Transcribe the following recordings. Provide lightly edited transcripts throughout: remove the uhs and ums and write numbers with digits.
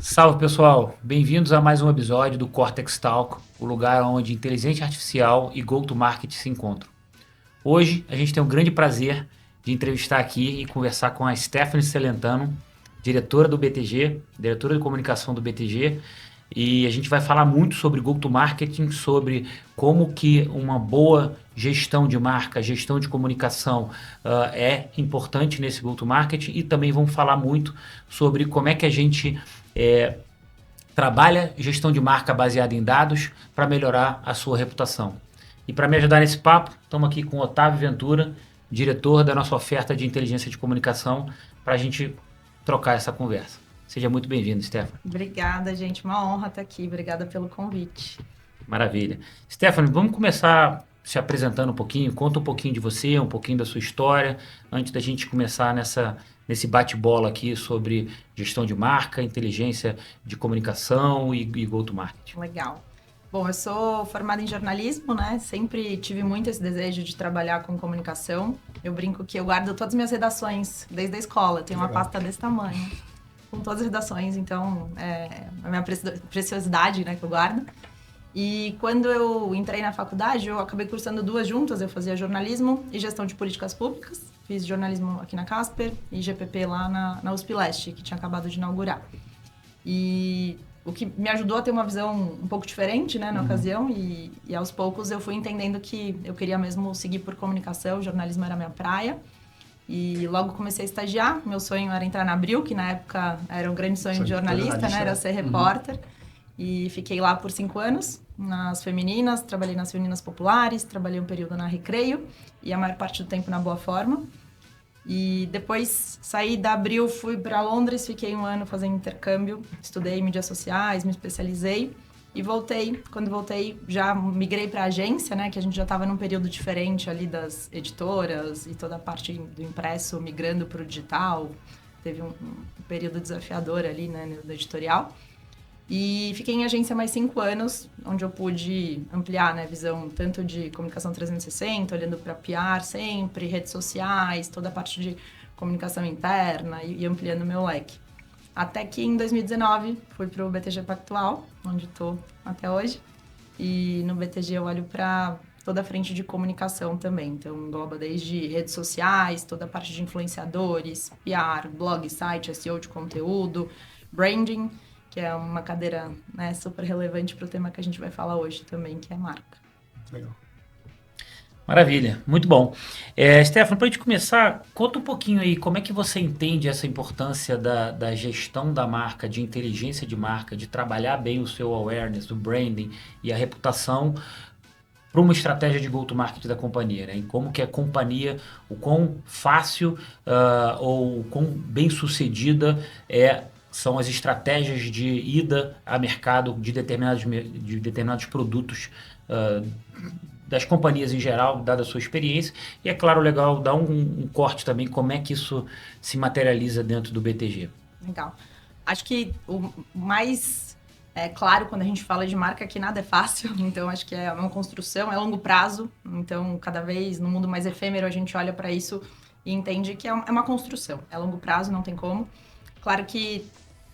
Salve pessoal, bem-vindos a mais um episódio do Cortex Talk, o lugar onde inteligência artificial e go-to-market se encontram. Hoje a gente tem o grande prazer de entrevistar aqui e conversar com a Stephanie Celentano, diretora do BTG, diretora de comunicação do BTG, e a gente vai falar muito sobre go-to-marketing, sobre como que uma boa gestão de marca, gestão de comunicação é importante nesse go-to-marketing e também vamos falar muito sobre como é que a gente trabalha gestão de marca baseada em dados para melhorar a sua reputação. E para me ajudar nesse papo, estamos aqui com o Otávio Ventura, diretor da nossa oferta de inteligência de comunicação, para a gente trocar essa conversa. Seja muito bem-vindo, Stephanie. Obrigada, gente. Uma honra estar aqui. Obrigada pelo convite. Maravilha. Stephanie, vamos começar se apresentando um pouquinho, conta um pouquinho de você, um pouquinho da sua história, antes da gente começar nesse bate-bola aqui sobre gestão de marca, inteligência de comunicação e go-to-market. Legal. Bom, eu sou formada em jornalismo, né? Sempre tive muito esse desejo de trabalhar com comunicação. Eu brinco que eu guardo todas as minhas redações desde a escola. Eu tenho uma pasta desse tamanho, com todas as redações. Então, é a minha preciosidade, né, que eu guardo. E quando eu entrei na faculdade, eu acabei cursando duas juntas. Eu fazia jornalismo e gestão de políticas públicas. Fiz jornalismo aqui na Casper e GPP lá na USP Leste, que tinha acabado de inaugurar. E o que me ajudou a ter uma visão um pouco diferente, né, na ocasião. E aos poucos eu fui entendendo que eu queria mesmo seguir por comunicação, o jornalismo era a minha praia. E logo comecei a estagiar. Meu sonho era entrar na Abril, que na época era um grande sonho de jornalista, né, era ser repórter. E fiquei lá por 5 anos, nas femininas, trabalhei nas femininas populares, trabalhei um período na Recreio e a maior parte do tempo na Boa Forma. E depois saí da Abril, fui para Londres, fiquei 1 ano fazendo intercâmbio, estudei mídias sociais, me especializei e voltei. Quando voltei, já migrei para a agência, né, que a gente já estava num período diferente ali das editoras e toda a parte do impresso migrando para o digital. Teve um período desafiador ali, né, do editorial. E fiquei em agência mais 5 anos, onde eu pude ampliar, né, a visão tanto de comunicação 360, olhando para PR sempre, redes sociais, toda a parte de comunicação interna e ampliando o meu leque. Até que em 2019 fui para o BTG Pactual, onde estou até hoje. E no BTG eu olho para toda a frente de comunicação também. Então engloba desde redes sociais, toda a parte de influenciadores, PR, blog, site, SEO de conteúdo, branding, que é uma cadeira, né, super relevante para o tema que a gente vai falar hoje também, que é marca. Legal. Maravilha, muito bom. Stefano, para a gente começar, conta um pouquinho aí como é que você entende essa importância da gestão da marca, de inteligência de marca, de trabalhar bem o seu awareness, o branding e a reputação para uma estratégia de go-to-market da companhia, né? Em como que a companhia, o quão fácil ou o quão bem sucedida são as estratégias de ida a mercado de determinados produtos das companhias em geral, dada a sua experiência. E é claro, legal dar um corte também, como é que isso se materializa dentro do BTG. Legal. Acho que o mais claro quando a gente fala de marca é que nada é fácil, então acho que é uma construção, é longo prazo, então cada vez no mundo mais efêmero a gente olha para isso e entende que é uma construção, é longo prazo, não tem como. Claro que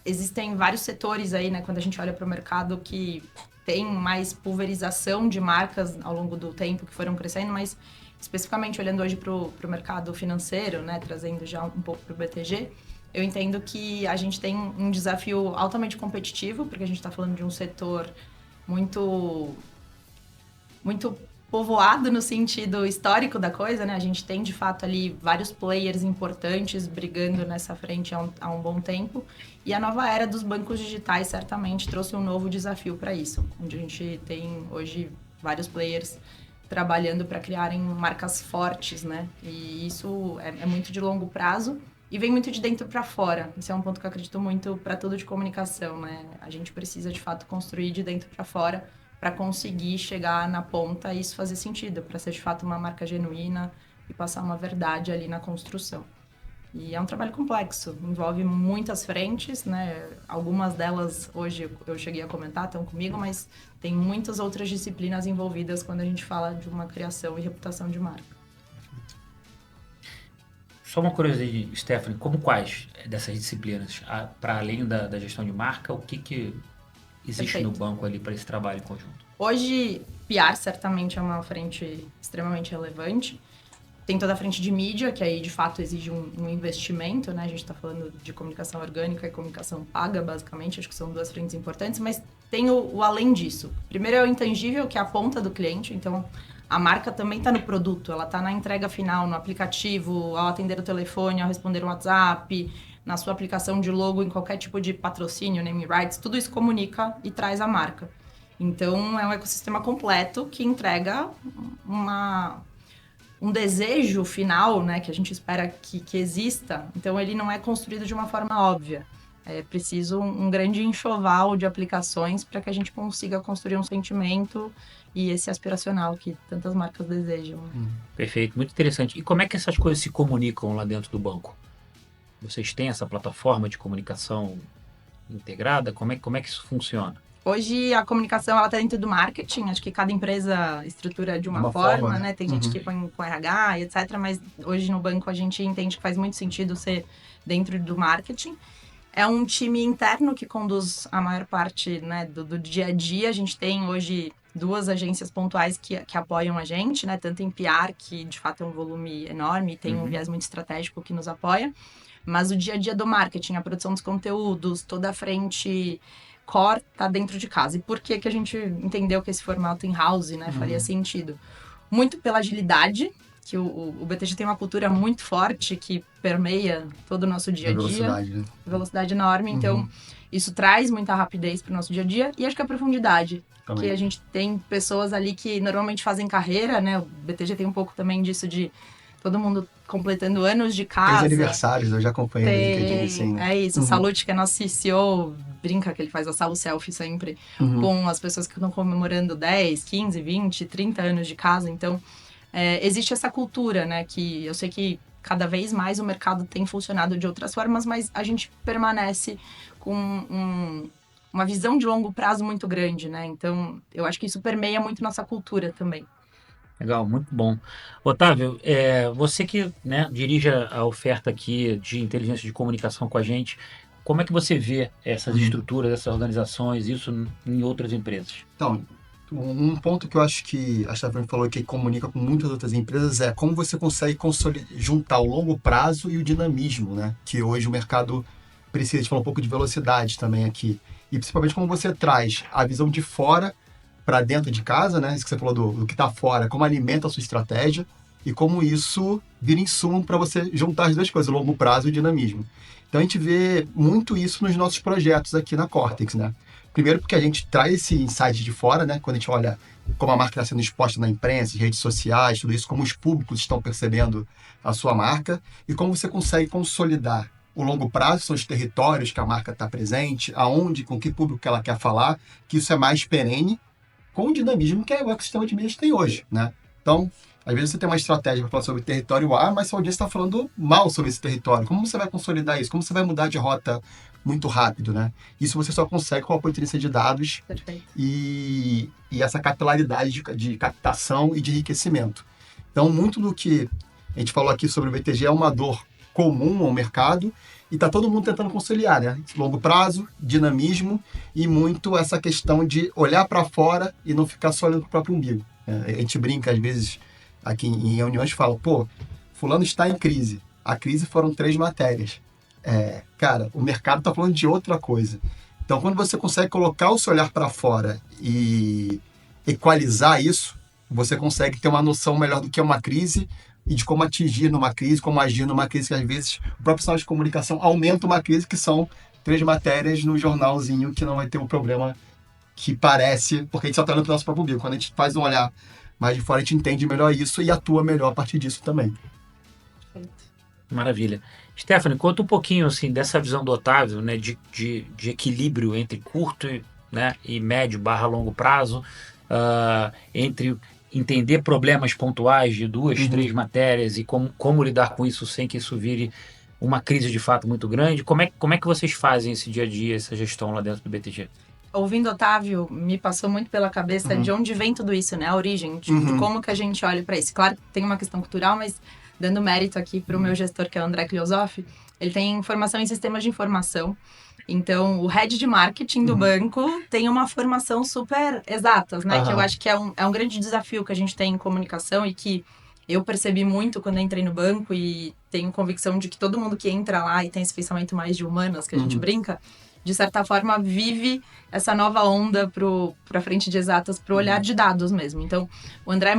existem vários setores aí, né, quando a gente olha para o mercado que tem mais pulverização de marcas ao longo do tempo que foram crescendo, mas especificamente olhando hoje para o mercado financeiro, né, trazendo já um pouco para o BTG, eu entendo que a gente tem um desafio altamente competitivo, porque a gente está falando de um setor muito povoado no sentido histórico da coisa, né? A gente tem, de fato, ali vários players importantes brigando nessa frente há um bom tempo. E a nova era dos bancos digitais certamente trouxe um novo desafio para isso, onde a gente tem hoje vários players trabalhando para criarem marcas fortes, né? E isso é muito de longo prazo e vem muito de dentro para fora. Esse é um ponto que eu acredito muito para tudo de comunicação, né? A gente precisa, de fato, construir de dentro para fora para conseguir chegar na ponta e isso fazer sentido, para ser de fato uma marca genuína e passar uma verdade ali na construção. E é um trabalho complexo, envolve muitas frentes, né? Algumas delas hoje eu cheguei a comentar, estão comigo, mas tem muitas outras disciplinas envolvidas quando a gente fala de uma criação e reputação de marca. Só uma curiosidade, Stephanie, como quais dessas disciplinas, para além da gestão de marca, o que existe no Perfeito. banco ali para esse trabalho em conjunto? Hoje, PR certamente é uma frente extremamente relevante. Tem toda a frente de mídia, que aí de fato exige um investimento, né? A gente está falando de comunicação orgânica e comunicação paga, basicamente, acho que são duas frentes importantes, mas tem o além disso. Primeiro é o intangível, que é a ponta do cliente, então a marca também está no produto, ela está na entrega final, no aplicativo, ao atender o telefone, ao responder um WhatsApp, na sua aplicação de logo, em qualquer tipo de patrocínio, name rights, tudo isso comunica e traz a marca. Então é um ecossistema completo que entrega um desejo final, né, que a gente espera que exista, então ele não é construído de uma forma óbvia. É preciso um grande enxoval de aplicações para que a gente consiga construir um sentimento e esse aspiracional que tantas marcas desejam. Perfeito, muito interessante. E como é que essas coisas se comunicam lá dentro do banco? Vocês têm essa plataforma de comunicação integrada? Como é que isso funciona? Hoje a comunicação ela está dentro do marketing, acho que cada empresa estrutura de uma forma, né? Tem gente que põe com RH e etc, mas hoje no banco a gente entende que faz muito sentido ser dentro do marketing. É um time interno que conduz a maior parte, né, do dia a dia. A gente tem hoje duas agências pontuais que apoiam a gente, né? Tanto em PR, que de fato é um volume enorme, e tem um viés muito estratégico que nos apoia. Mas o dia a dia do marketing, a produção dos conteúdos, toda a frente core tá dentro de casa. E por que a gente entendeu que esse formato in-house, né, faria sentido? Muito pela agilidade, que o BTG tem uma cultura muito forte que permeia todo o nosso dia a dia. Velocidade, né? Velocidade enorme, então isso traz muita rapidez para o nosso dia a dia. E acho que a profundidade, Também. que a gente tem pessoas ali que normalmente fazem carreira, né? O BTG tem um pouco também disso de todo mundo completando anos de casa. 3 aniversários, eu já acompanhei no LinkedIn, assim, né? É isso, o Salute, que é nosso CCO, brinca que ele faz a sala selfie sempre com as pessoas que estão comemorando 10, 15, 20, 30 anos de casa. Então, existe essa cultura, né? Que eu sei que cada vez mais o mercado tem funcionado de outras formas, mas a gente permanece com uma visão de longo prazo muito grande, né? Então, eu acho que isso permeia muito nossa cultura também. Legal, muito bom. Otávio, você que, né, dirige a oferta aqui de inteligência de comunicação com a gente, como é que você vê essas estruturas, essas organizações, isso em outras empresas? Então, um ponto que eu acho que a Stephanie falou que comunica com muitas outras empresas é como você consegue juntar o longo prazo e o dinamismo, né? Que hoje o mercado precisa. A gente falou um pouco de velocidade também aqui. E principalmente como você traz a visão de fora para dentro de casa, né? Isso que você falou do que está fora, como alimenta a sua estratégia e como isso vira insumo para você juntar as duas coisas, o longo prazo e o dinamismo. Então a gente vê muito isso nos nossos projetos aqui na Cortex, né? Primeiro porque a gente traz esse insight de fora, né? Quando a gente olha como a marca está sendo exposta na imprensa, redes sociais, tudo isso, como os públicos estão percebendo a sua marca e como você consegue consolidar o longo prazo, são os territórios que a marca está presente, aonde, com que público que ela quer falar, que isso é mais perene, com o dinamismo que é o ecossistema de mídias tem hoje, né? Então, às vezes você tem uma estratégia para falar sobre o território A, mas sua audiência está falando mal sobre esse território. Como você vai consolidar isso? Como você vai mudar de rota muito rápido, né? Isso você só consegue com a potência de dados e essa capilaridade de captação e de enriquecimento. Então, muito do que a gente falou aqui sobre o BTG é uma dor comum ao mercado e está todo mundo tentando conciliar, né? Longo prazo, dinamismo e muito essa questão de olhar para fora e não ficar só olhando para o próprio umbigo. A gente brinca, às vezes, aqui em reuniões, fala, pô, fulano está em crise. A crise foram 3 matérias. Cara, o mercado está falando de outra coisa. Então, quando você consegue colocar o seu olhar para fora e equalizar isso, você consegue ter uma noção melhor do que é uma crise e de como atingir numa crise, como agir numa crise, que às vezes o próprio sinal de comunicação aumenta uma crise, que são 3 matérias no jornalzinho que não vai ter um problema que parece, porque a gente só está olhando para o nosso próprio umbigo. Quando a gente faz um olhar mais de fora, a gente entende melhor isso e atua melhor a partir disso também. Maravilha. Stephanie, conta um pouquinho assim, dessa visão do Otávio, né, de equilíbrio entre curto, né, e médio / longo prazo, entre entender problemas pontuais de 2, 3 matérias e como lidar com isso sem que isso vire uma crise de fato muito grande. Como é que vocês fazem esse dia a dia, essa gestão lá dentro do BTG? Ouvindo Otávio, me passou muito pela cabeça de onde vem tudo isso, né? A origem, de como que a gente olha para isso. Claro que tem uma questão cultural, mas dando mérito aqui para o meu gestor, que é o André Kliosoff, ele tem formação em sistemas de informação. Então, o head de marketing do banco tem uma formação super exatas, né? Que eu acho que é um grande desafio que a gente tem em comunicação e que eu percebi muito quando entrei no banco e tenho convicção de que todo mundo que entra lá e tem esse pensamento mais de humanas, que a gente brinca, de certa forma vive essa nova onda para frente de exatas, para o olhar de dados mesmo. Então, o André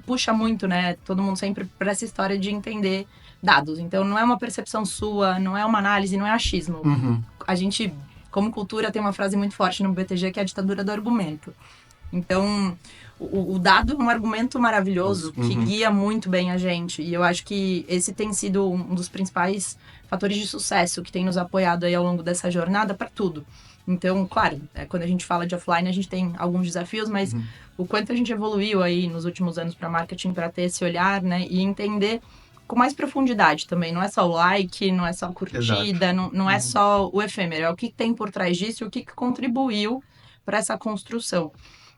puxa muito, né? Todo mundo sempre para essa história de entender dados. Então, não é uma percepção sua, não é uma análise, não é achismo. A gente, como cultura, tem uma frase muito forte no BTG que é a ditadura do argumento. Então, o dado é um argumento maravilhoso que guia muito bem a gente. E eu acho que esse tem sido um dos principais fatores de sucesso que tem nos apoiado aí ao longo dessa jornada para tudo. Então, claro, quando a gente fala de offline, a gente tem alguns desafios, mas o quanto a gente evoluiu aí nos últimos anos para marketing para ter esse olhar, né? E entender com mais profundidade também. Não é só o like, não é só a curtida, não é só o efêmero. É o que tem por trás disso e o que contribuiu para essa construção.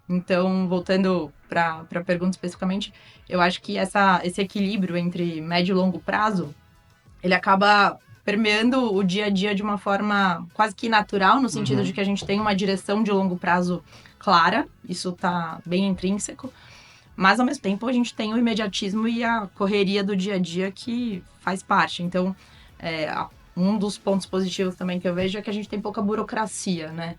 Então, voltando para a pergunta especificamente, eu acho que esse equilíbrio entre médio e longo prazo, ele acaba permeando o dia a dia de uma forma quase que natural, no sentido de que a gente tem uma direção de longo prazo clara, isso está bem intrínseco, mas ao mesmo tempo a gente tem o imediatismo e a correria do dia a dia que faz parte. Então, um dos pontos positivos também que eu vejo é que a gente tem pouca burocracia, né?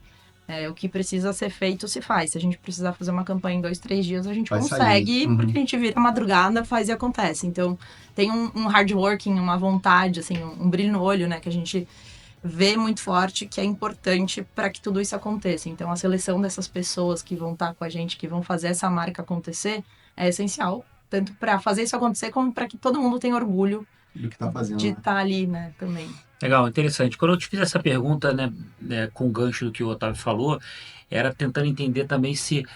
O que precisa ser feito se faz. Se a gente precisar fazer uma campanha em 2, 3 dias, a gente consegue, porque a gente vira a madrugada, faz e acontece. Então, tem um hard working, uma vontade, assim, um brilho no olho, né? Que a gente vê muito forte, que é importante para que tudo isso aconteça. Então, a seleção dessas pessoas que vão estar com a gente, que vão fazer essa marca acontecer, é essencial. Tanto para fazer isso acontecer, como para que todo mundo tenha orgulho do que tá fazendo, de estar ali, né? Também. Legal, interessante. Quando eu te fiz essa pergunta, né, com o gancho do que o Otávio falou, era tentando entender também se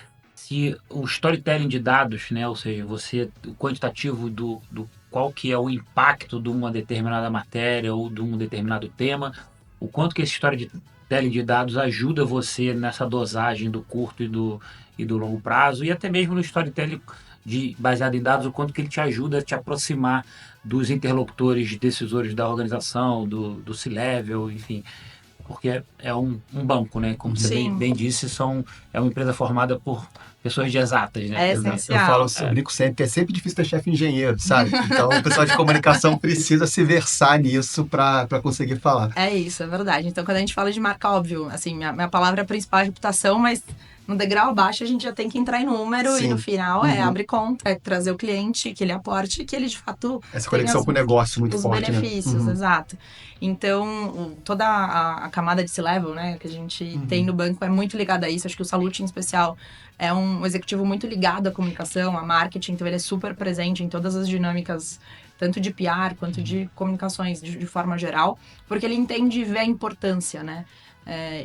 o storytelling de dados, né, ou seja, o quantitativo do qual que é o impacto de uma determinada matéria ou de um determinado tema, o quanto que esse storytelling de dados ajuda você nessa dosagem do curto e do longo prazo, e até mesmo no storytelling baseado em dados, o quanto que ele te ajuda a te aproximar dos interlocutores decisores da organização, do C-Level, enfim, porque é um banco, né? Como você bem disse, é uma empresa formada por pessoas de exatas, né? É essencial. Eu brinco sempre que é sempre difícil ter chefe engenheiro, sabe? Então o pessoal de comunicação precisa se versar nisso para conseguir falar. É isso, é verdade. Então quando a gente fala de marca, óbvio, assim, minha palavra principal é reputação, mas no degrau abaixo a gente já tem que entrar em número e no final abrir conta, trazer o cliente, que ele aporte, que ele de fato essa conexão com o negócio muito forte, os benefícios, exato. Então, toda a camada de C-Level, né, que a gente tem no banco é muito ligada a isso. Acho que o Salute, em especial, é um executivo muito ligado à comunicação, a marketing, então ele é super presente em todas as dinâmicas, tanto de PR quanto de comunicações de forma geral, porque ele entende e vê a importância, né?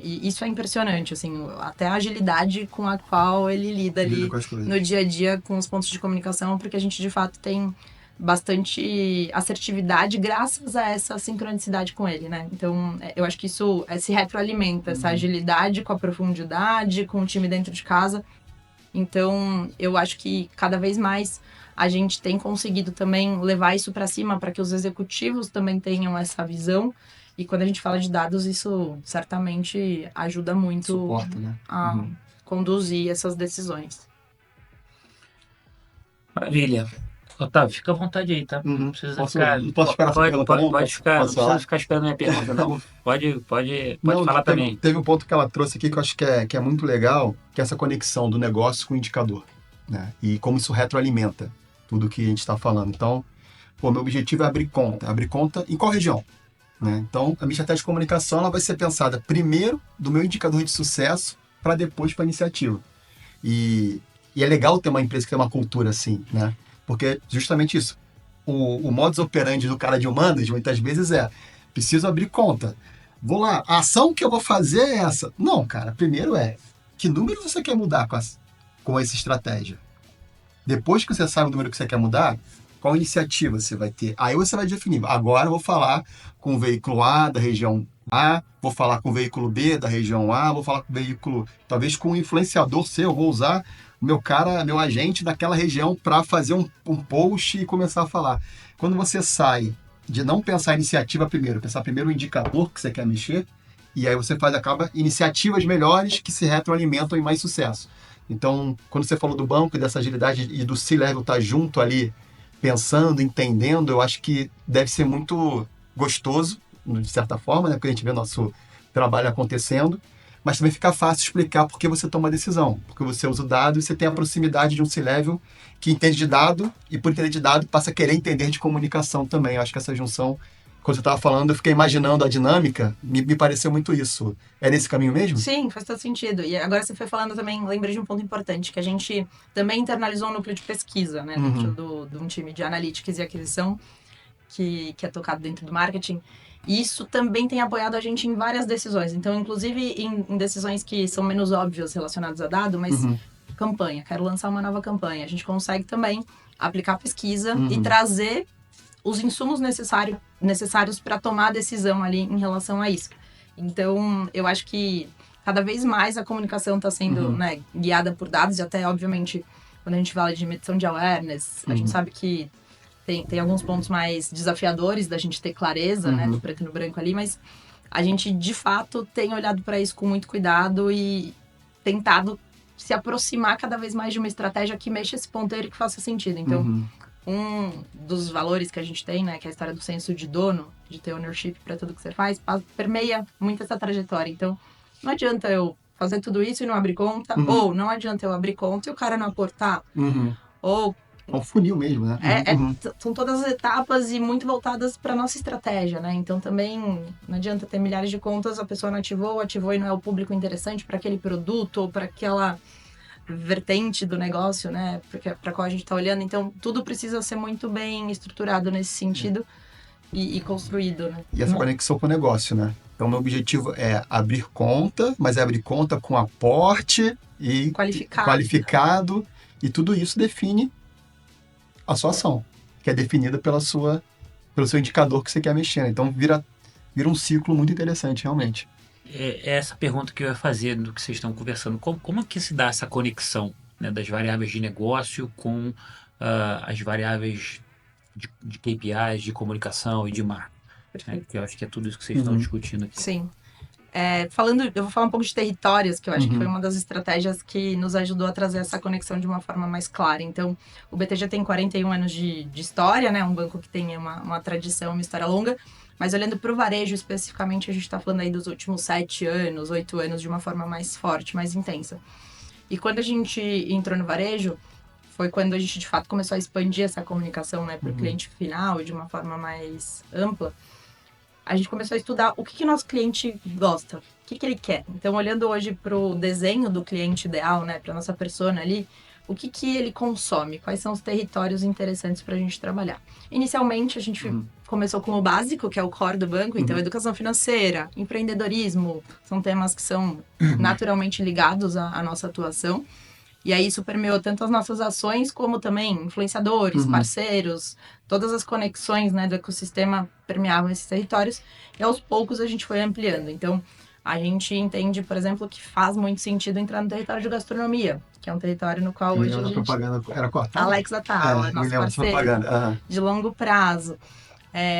E isso é impressionante, assim, até a agilidade com a qual ele lida ali no dia a dia com os pontos de comunicação, porque a gente de fato tem bastante assertividade graças a essa sincronicidade com ele, né? Então, eu acho que isso se retroalimenta, essa agilidade com a profundidade, com o time dentro de casa. Então, eu acho que cada vez mais a gente tem conseguido também levar isso para cima para que os executivos também tenham essa visão. E quando a gente fala de dados, isso certamente ajuda muito suporta, né? a conduzir essas decisões. Maravilha. Otávio, fica à vontade aí, tá? Não precisa ficar... Não posso esperar essa pergunta, não? Não precisa ficar esperando a minha pergunta, não. Pode falar também. Teve um ponto que ela trouxe aqui que eu acho que é muito legal, que é essa conexão do negócio com o indicador, né? E como isso retroalimenta tudo que a gente está falando. Então, meu objetivo é abrir conta em qual região? Né? Então, a minha estratégia de comunicação ela vai ser pensada primeiro do meu indicador de sucesso para depois para a iniciativa. E é legal ter uma empresa que tem uma cultura assim, né? Porque justamente isso, o modus operandi do cara de humanas muitas vezes preciso abrir conta. Vou lá, a ação que eu vou fazer é essa. Não, cara, primeiro que número você quer mudar com essa estratégia? Depois que você sabe o número que você quer mudar, qual iniciativa você vai ter? Aí você vai definir. Agora eu vou falar com o veículo A da região A, vou falar com o veículo B da região A, vou falar com o veículo, talvez com o influenciador C, eu vou usar meu agente daquela região para fazer um post e começar a falar. quando você sai de não pensar a iniciativa primeiro, pensar primeiro o indicador que você quer mexer, e aí você acaba iniciativas melhores que se retroalimentam em mais sucesso. Então, quando você falou do banco e dessa agilidade e do C-Level estar junto ali, pensando, entendendo, eu acho que deve ser muito gostoso, de certa forma, né? Porque a gente vê nosso trabalho acontecendo, mas também fica fácil explicar por que você toma a decisão, porque você usa o dado e você tem a proximidade de um C-Level que entende de dado e, por entender de dado, passa a querer entender de comunicação também. Eu acho que essa junção, quando você estava falando, eu fiquei imaginando a dinâmica, me pareceu muito isso. É nesse caminho mesmo? Sim, faz todo sentido. E agora você foi falando também, lembrei de um ponto importante, que a gente também internalizou um núcleo de pesquisa, né, dentro de um time de analytics e aquisição, que é tocado dentro do marketing. E isso também tem apoiado a gente em várias decisões. Então, inclusive em decisões que são menos óbvias relacionadas a dado, mas campanha, quero lançar uma nova campanha. A gente consegue também aplicar pesquisa e trazer os insumos necessários para tomar a decisão ali em relação a isso. Então, eu acho que cada vez mais a comunicação está sendo né, guiada por dados e até, obviamente, quando a gente fala de medição de awareness, a gente sabe que tem alguns pontos mais desafiadores da gente ter clareza, né, do preto e no branco ali, mas a gente, de fato, tem olhado para isso com muito cuidado e tentado se aproximar cada vez mais de uma estratégia que mexa esse ponteiro e que faça sentido. Então, um dos valores que a gente tem, né, que é a história do senso de dono, de ter ownership para tudo que você faz, permeia muito essa trajetória. Então, não adianta eu fazer tudo isso e não abrir conta, ou não adianta eu abrir conta e o cara não aportar, ou É um funil mesmo, né? são todas as etapas e muito voltadas para nossa estratégia, né? Então também não adianta ter milhares de contas, a pessoa não ativou e não é o público interessante para aquele produto ou para aquela vertente do negócio, né? Para qual a gente está olhando. Então tudo precisa ser muito bem estruturado nesse sentido e construído, né? E essa conexão com o negócio, né? Então, meu objetivo é abrir conta, mas é abrir conta com aporte e qualificado e tudo isso define a sua ação, que é definida pelo seu indicador que você quer mexer. Então, vira um ciclo muito interessante, realmente. É essa pergunta que eu ia fazer do que vocês estão conversando. Como que se dá essa conexão, né, das variáveis de negócio com as variáveis de KPIs, de comunicação e de marca? Né? Que eu acho que é tudo isso que vocês estão discutindo aqui. Sim. Eu vou falar um pouco de territórios, que eu acho que foi uma das estratégias que nos ajudou a trazer essa conexão de uma forma mais clara. Então, o BTG tem 41 anos de história, né? Um banco que tem uma tradição, uma história longa. Mas olhando para o varejo especificamente, a gente está falando aí dos últimos 7 anos, 8 anos, de uma forma mais forte, mais intensa. E quando a gente entrou no varejo, foi quando a gente, de fato, começou a expandir essa comunicação, né, para o cliente final e de uma forma mais ampla. A gente começou a estudar o que nosso cliente gosta, o que ele quer. Então, olhando hoje para o desenho do cliente ideal, né, para nossa persona ali, o que ele consome, quais são os territórios interessantes para a gente trabalhar. Inicialmente, a gente começou com o básico, que é o core do banco, então educação financeira, empreendedorismo, são temas que são naturalmente ligados à nossa atuação. E aí isso permeou tanto as nossas ações, como também influenciadores, parceiros, todas as conexões, né, do ecossistema permeavam esses territórios. E aos poucos a gente foi ampliando. Então, a gente entende, por exemplo, que faz muito sentido entrar no território de gastronomia, que é um território no qual hoje a gente... propaganda era cortada? Alex Attal, é nosso parceiro de longo prazo.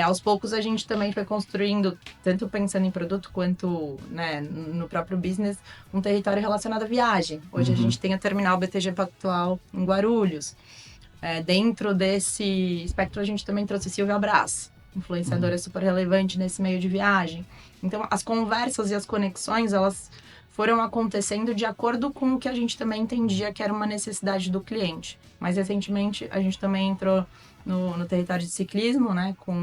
Aos poucos a gente também foi construindo, tanto pensando em produto quanto, né, no próprio business, um território relacionado à viagem. Hoje a gente tem a terminal BTG Pactual em Guarulhos. Dentro desse espectro a gente também trouxe Silvia Brás, influenciadora super relevante nesse meio de viagem. Então as conversas e as conexões, elas foram acontecendo de acordo com o que a gente também entendia que era uma necessidade do cliente. Mais recentemente a gente também entrou no território de ciclismo, né, com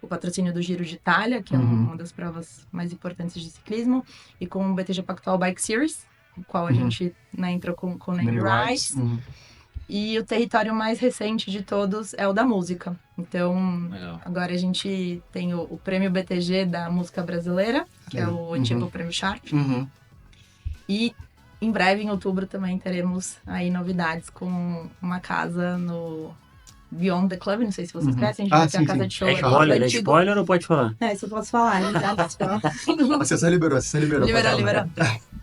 o patrocínio do Giro de Itália, que é uma das provas mais importantes de ciclismo, e com o BTG Pactual Bike Series, o qual a gente, né, entrou com o Name Rights. E o território mais recente de todos é o da música. Então, agora a gente tem o prêmio BTG da música brasileira, que é o antigo prêmio Sharp. E em breve, em outubro, também teremos aí novidades com uma casa no Beyond the Club, não sei se vocês conhecem, a gente vai ter a casa de show. É spoiler ou pode falar? Isso eu posso falar, Você só liberou. Liberou.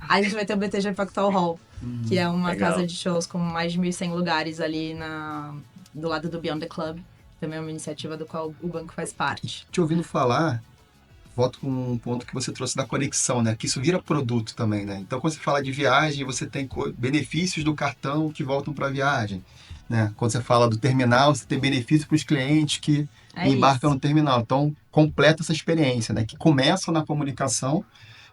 A gente vai ter o BTG Pactual Hall, que é uma casa de shows com mais de 1.100 lugares ali do lado do Beyond the Club. também é uma iniciativa do qual o banco faz parte. Te ouvindo falar, volto com um ponto que você trouxe da conexão, né? Que isso vira produto também, né? Então, quando você fala de viagem, você tem benefícios do cartão que voltam para a viagem, né? Quando você fala do terminal, você tem benefícios para os clientes que embarcam no terminal. Então, completa essa experiência, né? Que começa na comunicação,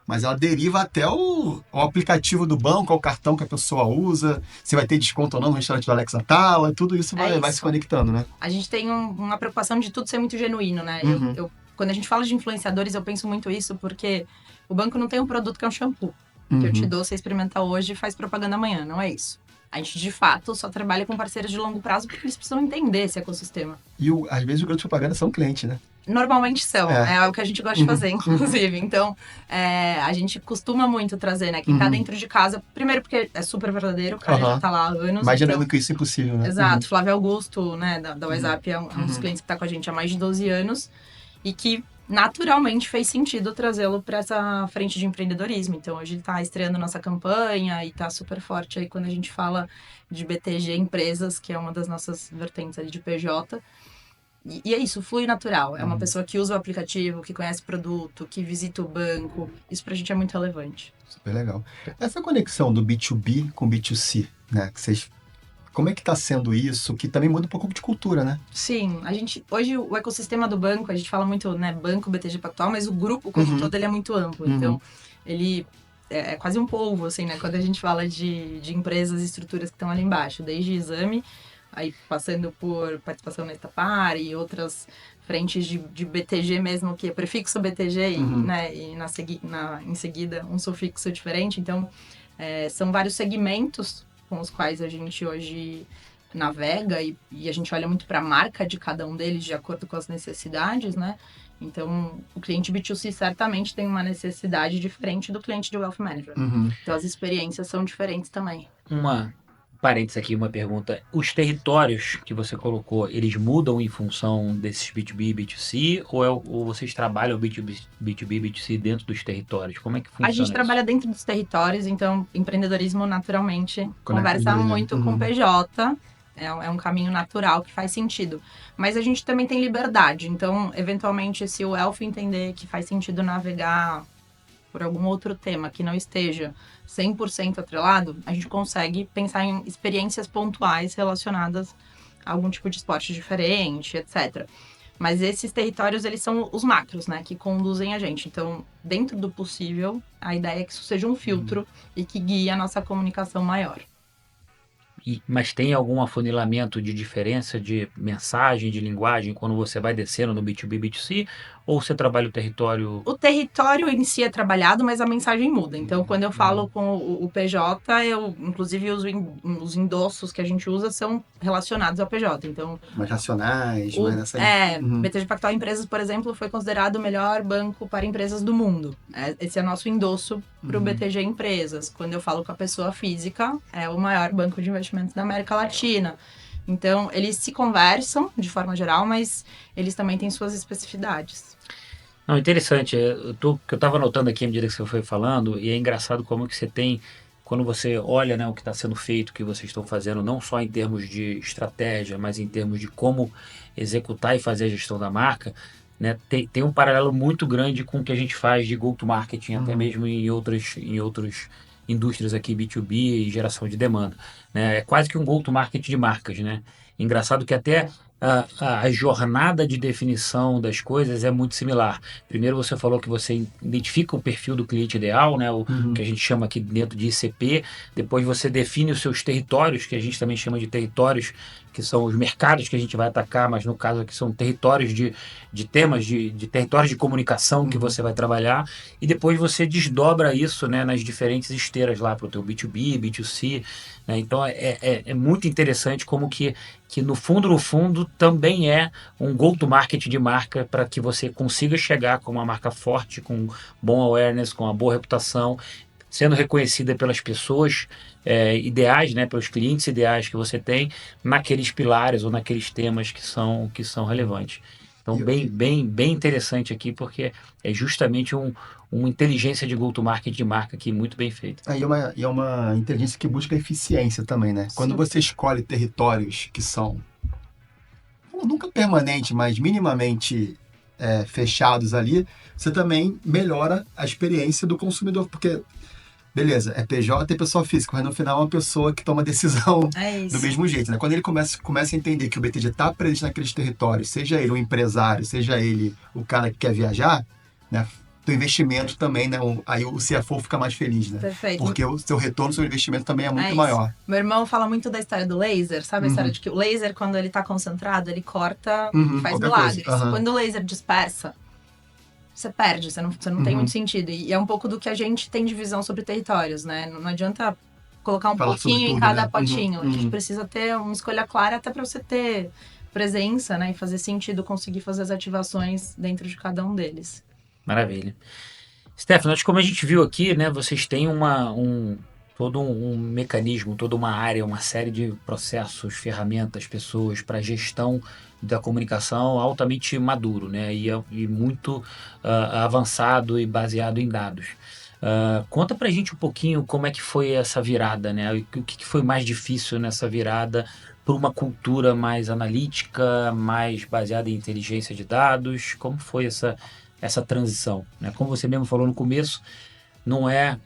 mas ela deriva até o aplicativo do banco, o cartão que a pessoa usa, se vai ter desconto ou não no restaurante do Alex Atala, tudo isso vai se conectando, né? A gente tem uma preocupação de tudo ser muito genuíno, né? Uhum. Quando a gente fala de influenciadores, eu penso muito isso porque o banco não tem um produto que é um shampoo. Que eu te dou, você experimenta hoje e faz propaganda amanhã, não é isso. A gente, de fato, só trabalha com parceiros de longo prazo porque eles precisam entender esse ecossistema. E, às vezes, os garotos de propaganda são clientes, né? Normalmente são, é o que a gente gosta de fazer, inclusive. Então, a gente costuma muito trazer, né? Quem tá dentro de casa, primeiro porque é super verdadeiro, o cara já tá lá há anos. Mais dinâmico que isso é impossível, né? Exato. Flávio Augusto, né, da WhatsApp, é um dos clientes que tá com a gente há mais de 12 anos e que naturalmente fez sentido trazê-lo para essa frente de empreendedorismo. Então, hoje ele tá estreando nossa campanha e tá super forte aí quando a gente fala de BTG Empresas, que é uma das nossas vertentes ali de PJ. E é isso, flui natural. É uma pessoa que usa o aplicativo, que conhece o produto, que visita o banco. Isso pra gente é muito relevante. Super legal. Essa conexão do B2B com B2C, né? Como é que está sendo isso? Que também muda um pouco de cultura, né? Sim, hoje o ecossistema do banco, a gente fala muito, né, banco, BTG Pactual, mas o grupo como todo, ele é muito amplo. Então, ele é quase um polvo, assim, né? Quando a gente fala de empresas e estruturas que estão ali embaixo, desde exame, aí passando por participação na Estapar e outras frentes de BTG mesmo, que é prefixo BTG, né, e em seguida um sufixo diferente. Então, são vários segmentos com os quais a gente hoje navega e a gente olha muito para a marca de cada um deles de acordo com as necessidades, né? Então, o cliente B2C certamente tem uma necessidade diferente do cliente de Wealth Management. Então, as experiências são diferentes também. Parênteses aqui, uma pergunta. Os territórios que você colocou, eles mudam em função desses B2B e B2C? Ou vocês trabalham B2B e B2C dentro dos territórios? Como é que funciona A gente isso? trabalha dentro dos territórios, então empreendedorismo naturalmente conversa muito com PJ. É um caminho natural que faz sentido. Mas a gente também tem liberdade. Então, eventualmente, se o Elf entender que faz sentido navegar por algum outro tema que não esteja 100% atrelado, a gente consegue pensar em experiências pontuais relacionadas a algum tipo de esporte diferente, etc. Mas esses territórios, eles são os macros, né, que conduzem a gente. Então, dentro do possível, a ideia é que isso seja um filtro e que guie a nossa comunicação maior. Mas tem algum afunilamento de diferença de mensagem, de linguagem, quando você vai descendo no B2B, B2C? Ou você trabalha o território? O território em si é trabalhado, mas a mensagem muda. Então, quando eu falo com o PJ, inclusive, os endossos que a gente usa são relacionados ao PJ. Então, mais racionais, mais nessa... BTG Pactual Empresas, por exemplo, foi considerado o melhor banco para empresas do mundo. Esse é nosso endosso para o BTG Empresas. Quando eu falo com a pessoa física, é o maior banco de investimentos da América Latina. Então, eles se conversam de forma geral, mas eles também têm suas especificidades. Não, interessante. Eu estava anotando aqui à medida que você foi falando, e é engraçado como que você tem, quando você olha, né, o que está sendo feito, o que vocês estão fazendo, não só em termos de estratégia, mas em termos de como executar e fazer a gestão da marca, né, tem um paralelo muito grande com o que a gente faz de go-to-marketing, até mesmo em outras indústrias aqui, B2B e geração de demanda, né? É quase que um go-to-market de marcas, né? Engraçado que até a jornada de definição das coisas é muito similar. Primeiro você falou que você identifica o perfil do cliente ideal, né? O que a gente chama aqui dentro de ICP. Depois você define os seus territórios, que a gente também chama de territórios, que são os mercados que a gente vai atacar, mas no caso aqui são territórios de temas, de territórios de comunicação que você vai trabalhar, e depois você desdobra isso, né, nas diferentes esteiras lá para o teu B2B, B2C, né? Então é muito interessante como que no fundo também é um go-to-market de marca para que você consiga chegar com uma marca forte, com bom awareness, com uma boa reputação, sendo reconhecida pelas pessoas ideais, né, pelos clientes ideais que você tem, naqueles pilares ou naqueles temas que são relevantes. Então, bem interessante aqui, porque é justamente uma inteligência de go-to-market de marca aqui muito bem feita. E é uma inteligência que busca eficiência também, né? Quando você escolhe territórios que são nunca permanente, mas minimamente fechados ali, você também melhora a experiência do consumidor, porque, beleza, é PJ e pessoa física, mas no final é uma pessoa que toma decisão É do isso. mesmo jeito, né? Quando ele começa a entender que o BTG está presente naqueles territórios, seja ele um empresário, seja ele o cara que quer viajar, né? Do investimento também, né? Aí o CFO fica mais feliz, né? Perfeito. Porque o seu retorno sobre o investimento também é muito isso. maior. Meu irmão fala muito da história do laser, sabe? A história de que o laser, quando ele tá concentrado, ele corta, faz qualquer milagres. coisa. Quando o laser dispersa, você perde, você não tem muito sentido. E é um pouco do que a gente tem de visão sobre territórios, né? Não adianta colocar um Falar sobre pouquinho em tudo, cada né? potinho. A gente precisa ter uma escolha clara até para você ter presença, né? E fazer sentido conseguir fazer as ativações dentro de cada um deles. Maravilha. Stefano, acho que como a gente viu aqui, né, vocês têm todo um mecanismo, toda uma área, uma série de processos, ferramentas, pessoas para gestão da comunicação altamente maduro, né, e muito avançado e baseado em dados. Conta pra gente um pouquinho como é que foi essa virada, né? O que foi mais difícil nessa virada para uma cultura mais analítica, mais baseada em inteligência de dados? Como foi essa transição, né? Como você mesmo falou no começo, não é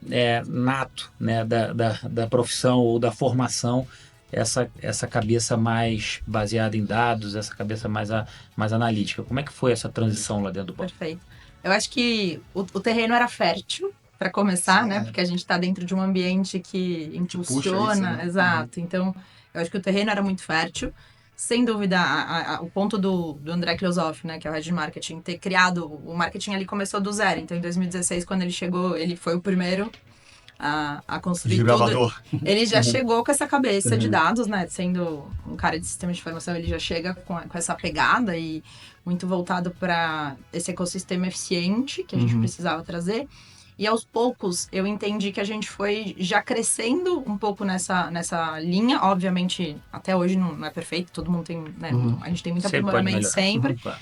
nato, né, da profissão ou da formação essa cabeça mais baseada em dados, essa cabeça mais analítica. Como é que foi essa transição lá dentro do banco? Perfeito. Eu acho que o terreno era fértil, para começar, Sim, né? Porque a gente está dentro de um ambiente que impulsiona, isso, né? exato. Então, eu acho que o terreno era muito fértil. Sem dúvida, o ponto do André Closoff, né, que é o head de marketing, ter criado o marketing ali começou do zero. Então, em 2016, quando ele chegou, ele foi o primeiro a construir tudo. Gravador. Ele já chegou com essa cabeça de dados, né? Sendo um cara de sistema de informação, ele já chega com essa pegada e muito voltado para esse ecossistema eficiente que a gente precisava trazer. E aos poucos eu entendi que a gente foi já crescendo um pouco nessa linha. Obviamente, até hoje não é perfeito, todo mundo tem, né? A gente tem muito Sempre aprimoramento sempre. Claro.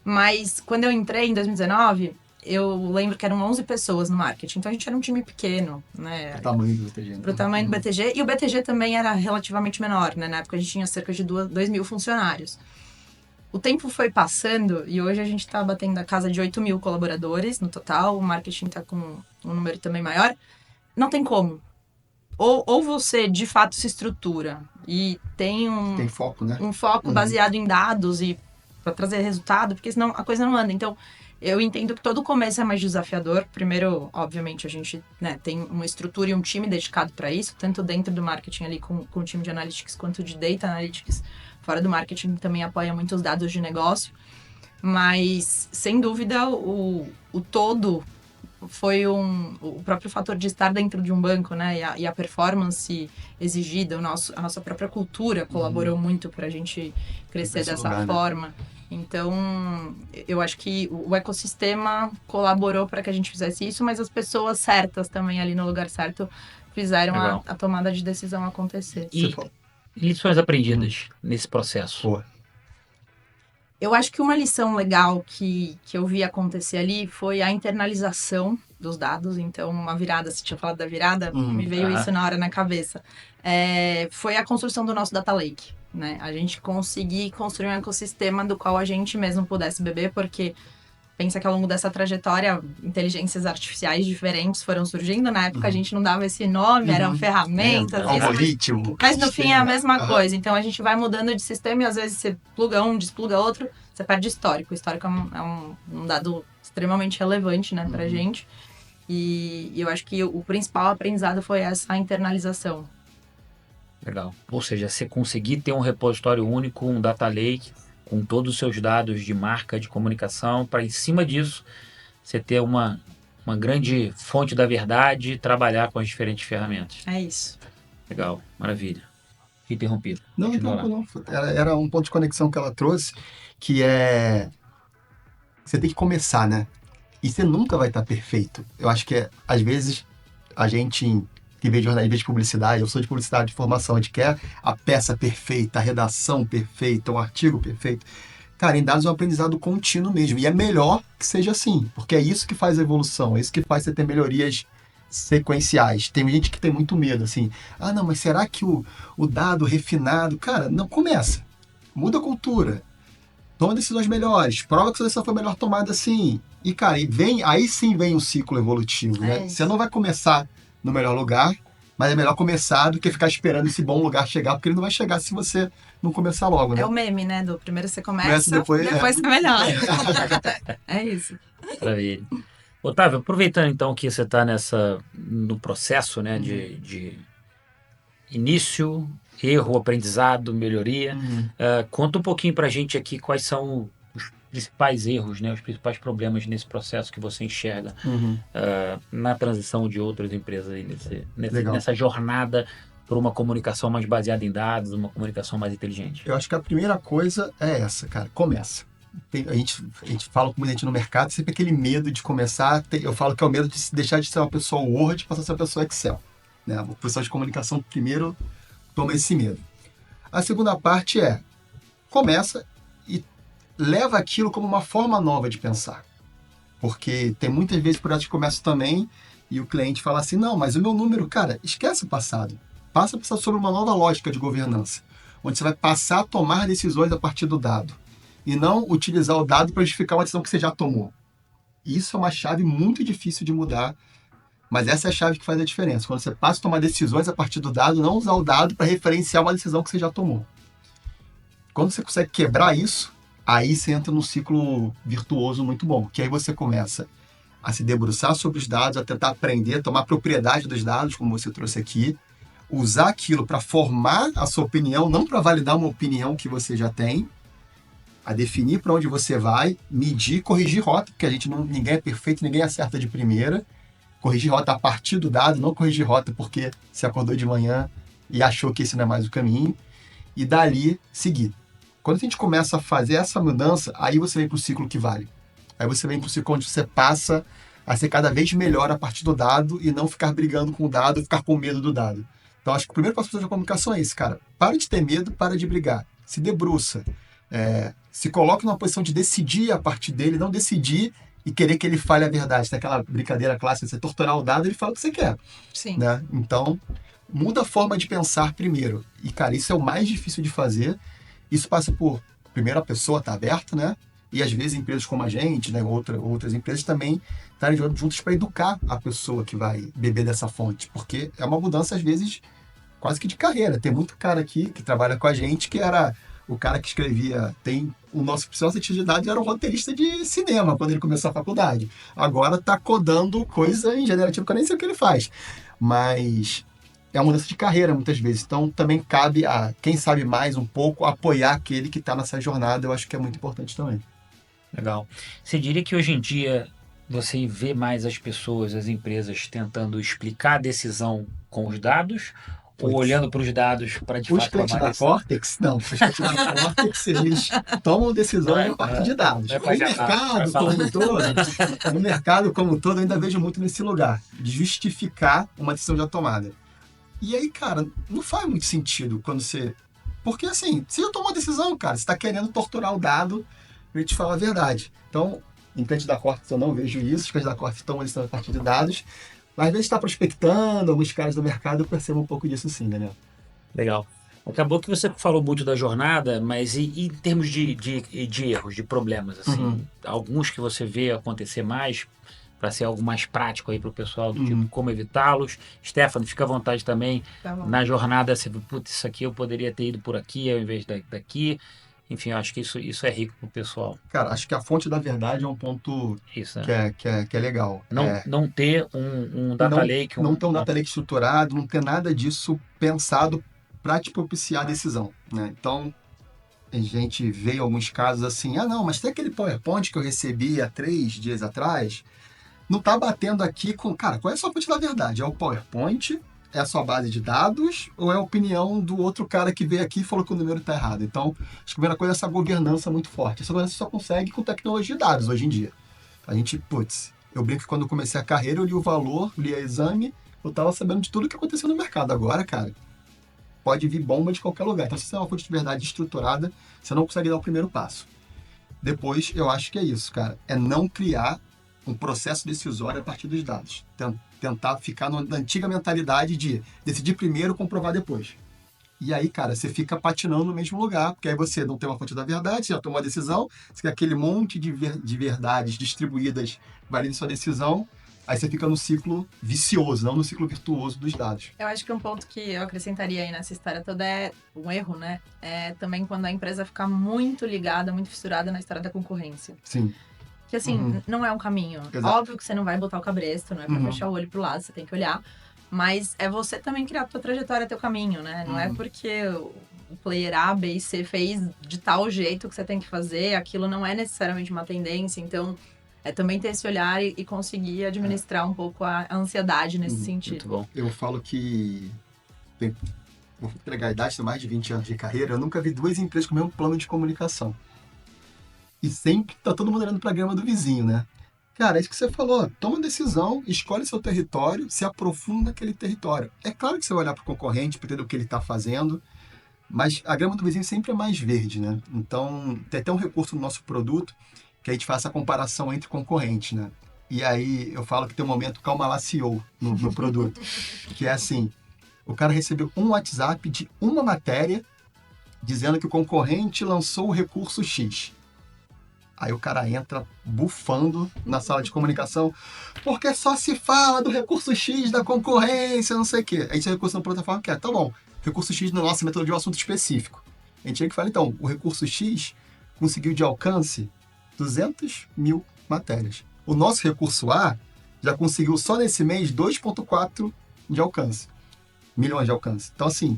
Mas quando eu entrei em 2019, eu lembro que eram 11 pessoas no marketing. Então a gente era um time pequeno, né? O tamanho do BTG. Pro tamanho do BTG. E o BTG também era relativamente menor, né? Na época a gente tinha cerca de 2.000 funcionários. O tempo foi passando e hoje a gente está batendo a casa de 8.000 colaboradores no total. O marketing está com um número também maior. Não tem como. Ou você, de fato, se estrutura e tem Tem foco, né? um foco baseado em dados e para trazer resultado, porque senão a coisa não anda. Então, eu entendo que todo começo é mais desafiador. Primeiro, obviamente, a gente, né, tem uma estrutura e um time dedicado para isso, tanto dentro do marketing ali com o time de analytics quanto de data analytics. Fora do marketing também apoia muitos dados de negócio. Mas, sem dúvida, o todo foi o próprio fator de estar dentro de um banco, né? E a performance exigida, a nossa própria cultura colaborou muito para a gente crescer dessa lugar, forma. Né? Então, eu acho que o ecossistema colaborou para que a gente fizesse isso, mas as pessoas certas também ali no lugar certo fizeram a tomada de decisão acontecer. E lições aprendidas nesse processo? Pô. Eu acho que uma lição legal que eu vi acontecer ali foi a internalização dos dados. Então, uma virada, você tinha falado da virada, me veio isso na hora na cabeça. Foi a construção do nosso Data Lake, né? A gente conseguir construir um ecossistema do qual a gente mesmo pudesse beber, porque pensa que ao longo dessa trajetória, inteligências artificiais diferentes foram surgindo. Na época a gente não dava esse nome, eram ferramentas. Algoritmo. Mas no fim é a mesma coisa. Então a gente vai mudando de sistema e às vezes você pluga um, despluga outro, você perde histórico. O histórico é um dado extremamente relevante, né, pra gente. E eu acho que o principal aprendizado foi essa internalização. Legal. Ou seja, você conseguir ter um repositório único, um data lake, com todos os seus dados de marca, de comunicação, para em cima disso você ter uma grande fonte da verdade e trabalhar com as diferentes ferramentas. É isso. Legal, maravilha. Interrompido. Não. Era um ponto de conexão que ela trouxe, que é... Você tem que começar, né? E você nunca vai estar perfeito. Eu acho que, às vezes, a gente... Em vez de publicidade, eu sou de publicidade de formação, a gente quer a peça perfeita, a redação perfeita, o artigo perfeito. Cara, em dados é um aprendizado contínuo mesmo. E é melhor que seja assim, porque é isso que faz a evolução, é isso que faz você ter melhorias sequenciais. Tem gente que tem muito medo, assim. Ah, não, mas será que o dado refinado... Cara, não, começa. Muda a cultura. toma decisões melhores, prova que sua decisão foi melhor tomada assim. E, cara, aí sim vem um ciclo evolutivo, né? Você não vai começar no melhor lugar, mas é melhor começar do que ficar esperando esse bom lugar chegar, porque ele não vai chegar se você não começar logo, né? É o meme, né? Do primeiro você começa, Depois você melhora. É isso. Maravilha. Otávio, aproveitando então que você está no processo, né, de início, erro, aprendizado, melhoria, conta um pouquinho para a gente aqui quais são os principais erros, né, os principais problemas nesse processo que você enxerga na transição de outras empresas aí nessa jornada para uma comunicação mais baseada em dados, uma comunicação mais inteligente. Eu acho que a primeira coisa é essa, cara, começa. A gente fala com muita gente no mercado, sempre aquele medo de começar. Eu falo que é o medo de deixar de ser uma pessoa Word e passar a ser uma pessoa Excel. Né? O profissional de comunicação primeiro toma esse medo. A segunda parte é, começa e leva aquilo como uma forma nova de pensar. Porque tem muitas vezes projetos que começam também e o cliente fala assim, não, mas o meu número, cara, esquece o passado. Passa a pensar sobre uma nova lógica de governança, onde você vai passar a tomar decisões a partir do dado e não utilizar o dado para justificar uma decisão que você já tomou. Isso é uma chave muito difícil de mudar, mas essa é a chave que faz a diferença. Quando você passa a tomar decisões a partir do dado, não usar o dado para referenciar uma decisão que você já tomou. Quando você consegue quebrar isso, aí você entra num ciclo virtuoso muito bom, que aí você começa a se debruçar sobre os dados, a tentar aprender, tomar propriedade dos dados, como você trouxe aqui, usar aquilo para formar a sua opinião, não para validar uma opinião que você já tem, a definir para onde você vai, medir, corrigir rota, porque ninguém é perfeito, ninguém acerta de primeira. Corrigir rota a partir do dado, não corrigir rota porque você acordou de manhã e achou que esse não é mais o caminho, e dali seguir. Quando a gente começa a fazer essa mudança, aí você vem para o ciclo que vale. Aí você vem para o ciclo onde você passa a ser cada vez melhor a partir do dado e não ficar brigando com o dado, ficar com medo do dado. Então, acho que o primeiro passo da comunicação é esse, cara. Para de ter medo, para de brigar. Se debruça. Se coloque numa posição de decidir a partir dele, não decidir e querer que ele fale a verdade. Tem aquela brincadeira clássica, você torturar o dado, ele fala o que você quer. Sim. Né? Então, muda a forma de pensar primeiro. E, cara, isso é o mais difícil de fazer. Isso passa por, primeiro, a pessoa estar aberta, né? E, às vezes, empresas como a gente, né? Outras empresas também estarem juntas para educar a pessoa que vai beber dessa fonte. Porque é uma mudança, às vezes, quase que de carreira. Tem muito cara aqui que trabalha com a gente que era o cara que escrevia... O nosso professor de atividade era um roteirista de cinema quando ele começou a faculdade. Agora está codando coisa em generativo, que eu nem sei o que ele faz. Mas é uma mudança de carreira, muitas vezes. Então, também cabe a quem sabe mais um pouco apoiar aquele que está nessa jornada. Eu acho que é muito importante também. Legal. Você diria que hoje em dia você vê mais as pessoas, as empresas, tentando explicar a decisão com os dados ou olhando para os dados para de Os fato clientes da Cortex, não. Os clientes da Cortex, eles tomam decisão a partir de dados. No mercado como um todo, eu ainda vejo muito nesse lugar, de justificar uma decisão já tomada. E aí, cara, não faz muito sentido quando você... Porque, assim, se eu tomo uma decisão, cara, você está querendo torturar o dado para ele te falar a verdade. Então, em clientes da Cortex eu não vejo isso, os clientes da Cortex tomam decisão a partir de dados. Mas às vezes está prospectando, alguns caras do mercado, eu percebo um pouco disso sim, Daniel. Legal. Acabou que você falou muito da jornada, mas e em termos de erros, de problemas, assim, alguns que você vê acontecer mais, para ser algo mais prático aí para o pessoal, do tipo como evitá-los. Stefano, fica à vontade também, na jornada, você, putz, isso aqui eu poderia ter ido por aqui ao invés daqui. Enfim, eu acho que isso é rico pro pessoal. Cara, acho que a fonte da verdade é um ponto que é legal. Não ter um data lake. Não ter um data lake estruturado, não ter nada disso pensado para te propiciar a decisão. Né? Então, a gente vê alguns casos assim, não, mas tem aquele PowerPoint que eu recebi há 3 dias atrás, não tá batendo aqui com... Cara, qual é a sua fonte da verdade? É o PowerPoint? É a sua base de dados ou é a opinião do outro cara que veio aqui e falou que o número está errado? Então, acho que a primeira coisa é essa governança muito forte. Essa governança só consegue com tecnologia de dados hoje em dia. A gente, eu brinco que quando eu comecei a carreira, eu li o valor, li a exame, eu estava sabendo de tudo que aconteceu no mercado. Agora, cara, pode vir bomba de qualquer lugar. Então, se você é uma fonte de verdade estruturada, você não consegue dar o primeiro passo. Depois, eu acho que é isso, cara. É não criar um processo decisório a partir dos dados. Tentar ficar na antiga mentalidade de decidir primeiro, comprovar depois. E aí, cara, você fica patinando no mesmo lugar, porque aí você não tem uma fonte da verdade, você já tomou a decisão, você quer aquele monte de verdades distribuídas valendo sua decisão, aí você fica no ciclo vicioso, não no ciclo virtuoso dos dados. Eu acho que um ponto que eu acrescentaria aí nessa história toda é um erro, né? É também quando a empresa fica muito ligada, muito fissurada na história da concorrência. Sim. Que assim, Uhum. não é um caminho. Exato. Óbvio que você não vai botar o cabresto, não é pra Uhum. fechar o olho pro lado, você tem que olhar. Mas é você também criar a tua trajetória, teu caminho, né? Não é porque o player A, B e C fez de tal jeito que você tem que fazer, aquilo não é necessariamente uma tendência. Então, é também ter esse olhar e conseguir administrar um pouco a ansiedade nesse Muito sentido. bom. Eu falo que, vou entregar a idade, tenho mais de 20 anos de carreira, eu nunca vi duas empresas com o mesmo plano de comunicação. E sempre tá todo mundo olhando pra grama do vizinho, né? Cara, é isso que você falou. Toma decisão, escolhe seu território, se aprofunda naquele território. É claro que você vai olhar para o concorrente para entender o que ele está fazendo, mas a grama do vizinho sempre é mais verde, né? Então, tem até um recurso no nosso produto que a gente faz a comparação entre concorrentes, né? E aí eu falo que tem um momento calma lá CEO no produto, que é assim, o cara recebeu um WhatsApp de uma matéria dizendo que o concorrente lançou o recurso X. Aí o cara entra bufando na sala de comunicação, porque só se fala do recurso X da concorrência, não sei o quê. Aí tinha recurso na plataforma que é, tá bom, recurso X na nossa metodologia é um assunto específico. A gente tinha que falar, então, o recurso X conseguiu de alcance 200 mil matérias. O nosso recurso A já conseguiu só nesse mês 2,4 de alcance, milhões de alcance. Então, assim,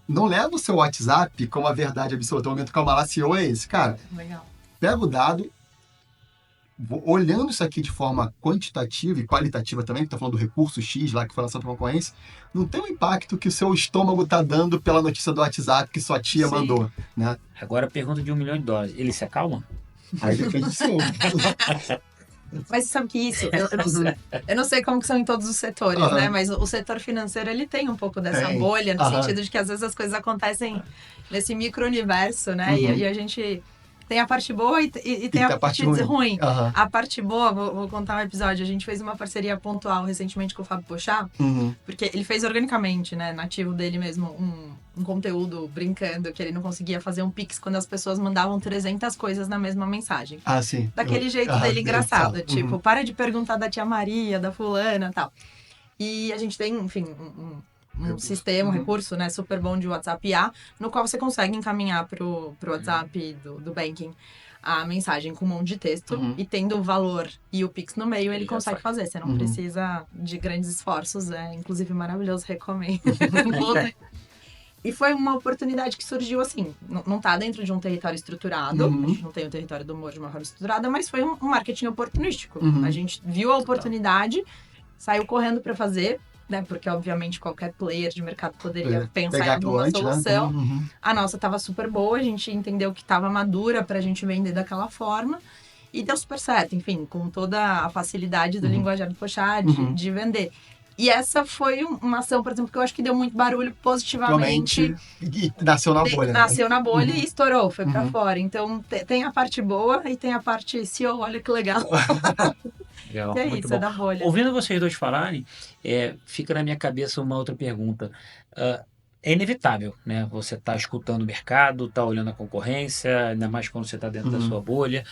não leva o seu WhatsApp como a verdade absoluta. O momento calma lá, CEO é esse. Cara, Legal. pega o dado, olhando isso aqui de forma quantitativa e qualitativa também, que está falando do recurso X lá que foi lançado para concorrência, não tem o impacto que o seu estômago está dando pela notícia do WhatsApp que sua tia Sim. mandou, né? Agora a pergunta de $1 milhão. Ele se acalma? Aí depende do seu. Mas sabe que isso, eu não sei como que são em todos os setores, né? Mas o setor financeiro, ele tem um pouco dessa Tem. bolha, no Aham. sentido de que às vezes as coisas acontecem nesse micro-universo, né? Uhum. E a gente tem a parte boa e tem tem a parte ruim. Aham. A parte boa, vou contar um episódio, a gente fez uma parceria pontual recentemente com o Fábio Pochá, Uhum. porque ele fez organicamente, né, nativo dele mesmo, um conteúdo brincando, que ele não conseguia fazer um pix quando as pessoas mandavam 300 coisas na mesma mensagem. Ah, sim. Daquele jeito Aham, dele engraçado, uhum. tipo, para de perguntar da tia Maria, da fulana e tal. E a gente tem, enfim, um Recurso. sistema, um Uhum. recurso, né, super bom de WhatsApp IA, no qual você consegue encaminhar pro WhatsApp do banking a mensagem com um monte de texto Uhum. e tendo o valor e o Pix no meio, ele Já consegue sabe. fazer. Você não Uhum. precisa de grandes esforços, é inclusive maravilhoso, recomendo. E foi uma oportunidade que surgiu assim, não tá dentro de um território estruturado, Uhum. a gente não tem o território do humor de uma forma estruturada, mas foi um marketing oportunístico. Uhum. A gente viu a oportunidade, saiu correndo para fazer, né? Porque obviamente qualquer player de mercado poderia pensar em Pegar alguma aquilo antes, solução. né? Uhum. A nossa tava super boa, a gente entendeu que tava madura pra gente vender daquela forma. E deu super certo, enfim, com toda a facilidade do Uhum. linguajar do Pochá Uhum. de vender. E essa foi uma ação, por exemplo, que eu acho que deu muito barulho positivamente. Realmente, e nasceu na bolha. né? Nasceu na bolha Uhum. e estourou, foi pra Uhum. fora. Então tem a parte boa e tem a parte CEO, olha que legal. Legal, Que é muito isso, bom. é da bolha. Ouvindo vocês dois falarem, fica na minha cabeça uma outra pergunta. É inevitável, né? Você está escutando o mercado, está olhando a concorrência, ainda mais quando você está dentro da Uhum. sua bolha.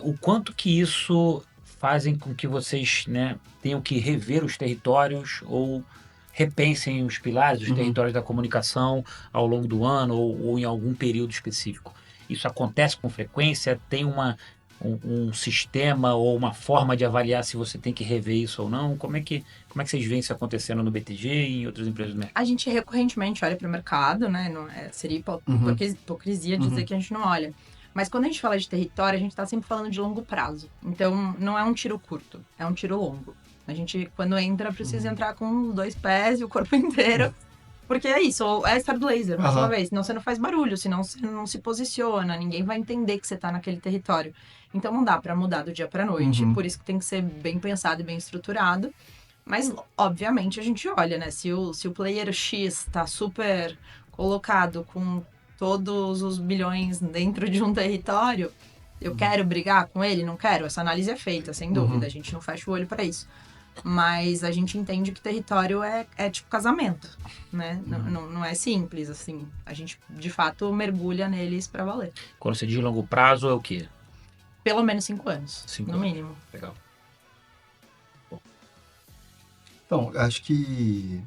O quanto que isso fazem com que vocês, né, tenham que rever os territórios ou repensem os pilares, os Uhum. territórios da comunicação ao longo do ano ou em algum período específico? Isso acontece com frequência? Tem um sistema ou uma forma de avaliar se você tem que rever isso ou não? Como é que vocês veem isso acontecendo no BTG e em outras empresas do mercado? A gente recorrentemente olha para o mercado, né? Seria hipocrisia dizer Uhum. que a gente não olha. Mas quando a gente fala de território, a gente está sempre falando de longo prazo. Então, não é um tiro curto, é um tiro longo. A gente, quando entra, precisa entrar com os 2 pés e o corpo inteiro. Porque é isso, é Star Blazer, mais uma vez. Senão você não faz barulho, senão você não se posiciona, ninguém vai entender que você tá naquele território. Então não dá pra mudar do dia pra noite, Uhum. por isso que tem que ser bem pensado e bem estruturado. Mas, obviamente, a gente olha, né? Se o player X tá super colocado com todos os bilhões dentro de um território, eu quero brigar com ele? Não quero? Essa análise é feita, sem dúvida. A gente não fecha o olho pra isso. Mas a gente entende que território é tipo casamento, né? Não é simples, assim. A gente, de fato, mergulha neles para valer. Quando você diz longo prazo, é o quê? Pelo menos 5 anos, 5 no anos. mínimo. Legal. Então, eu acho que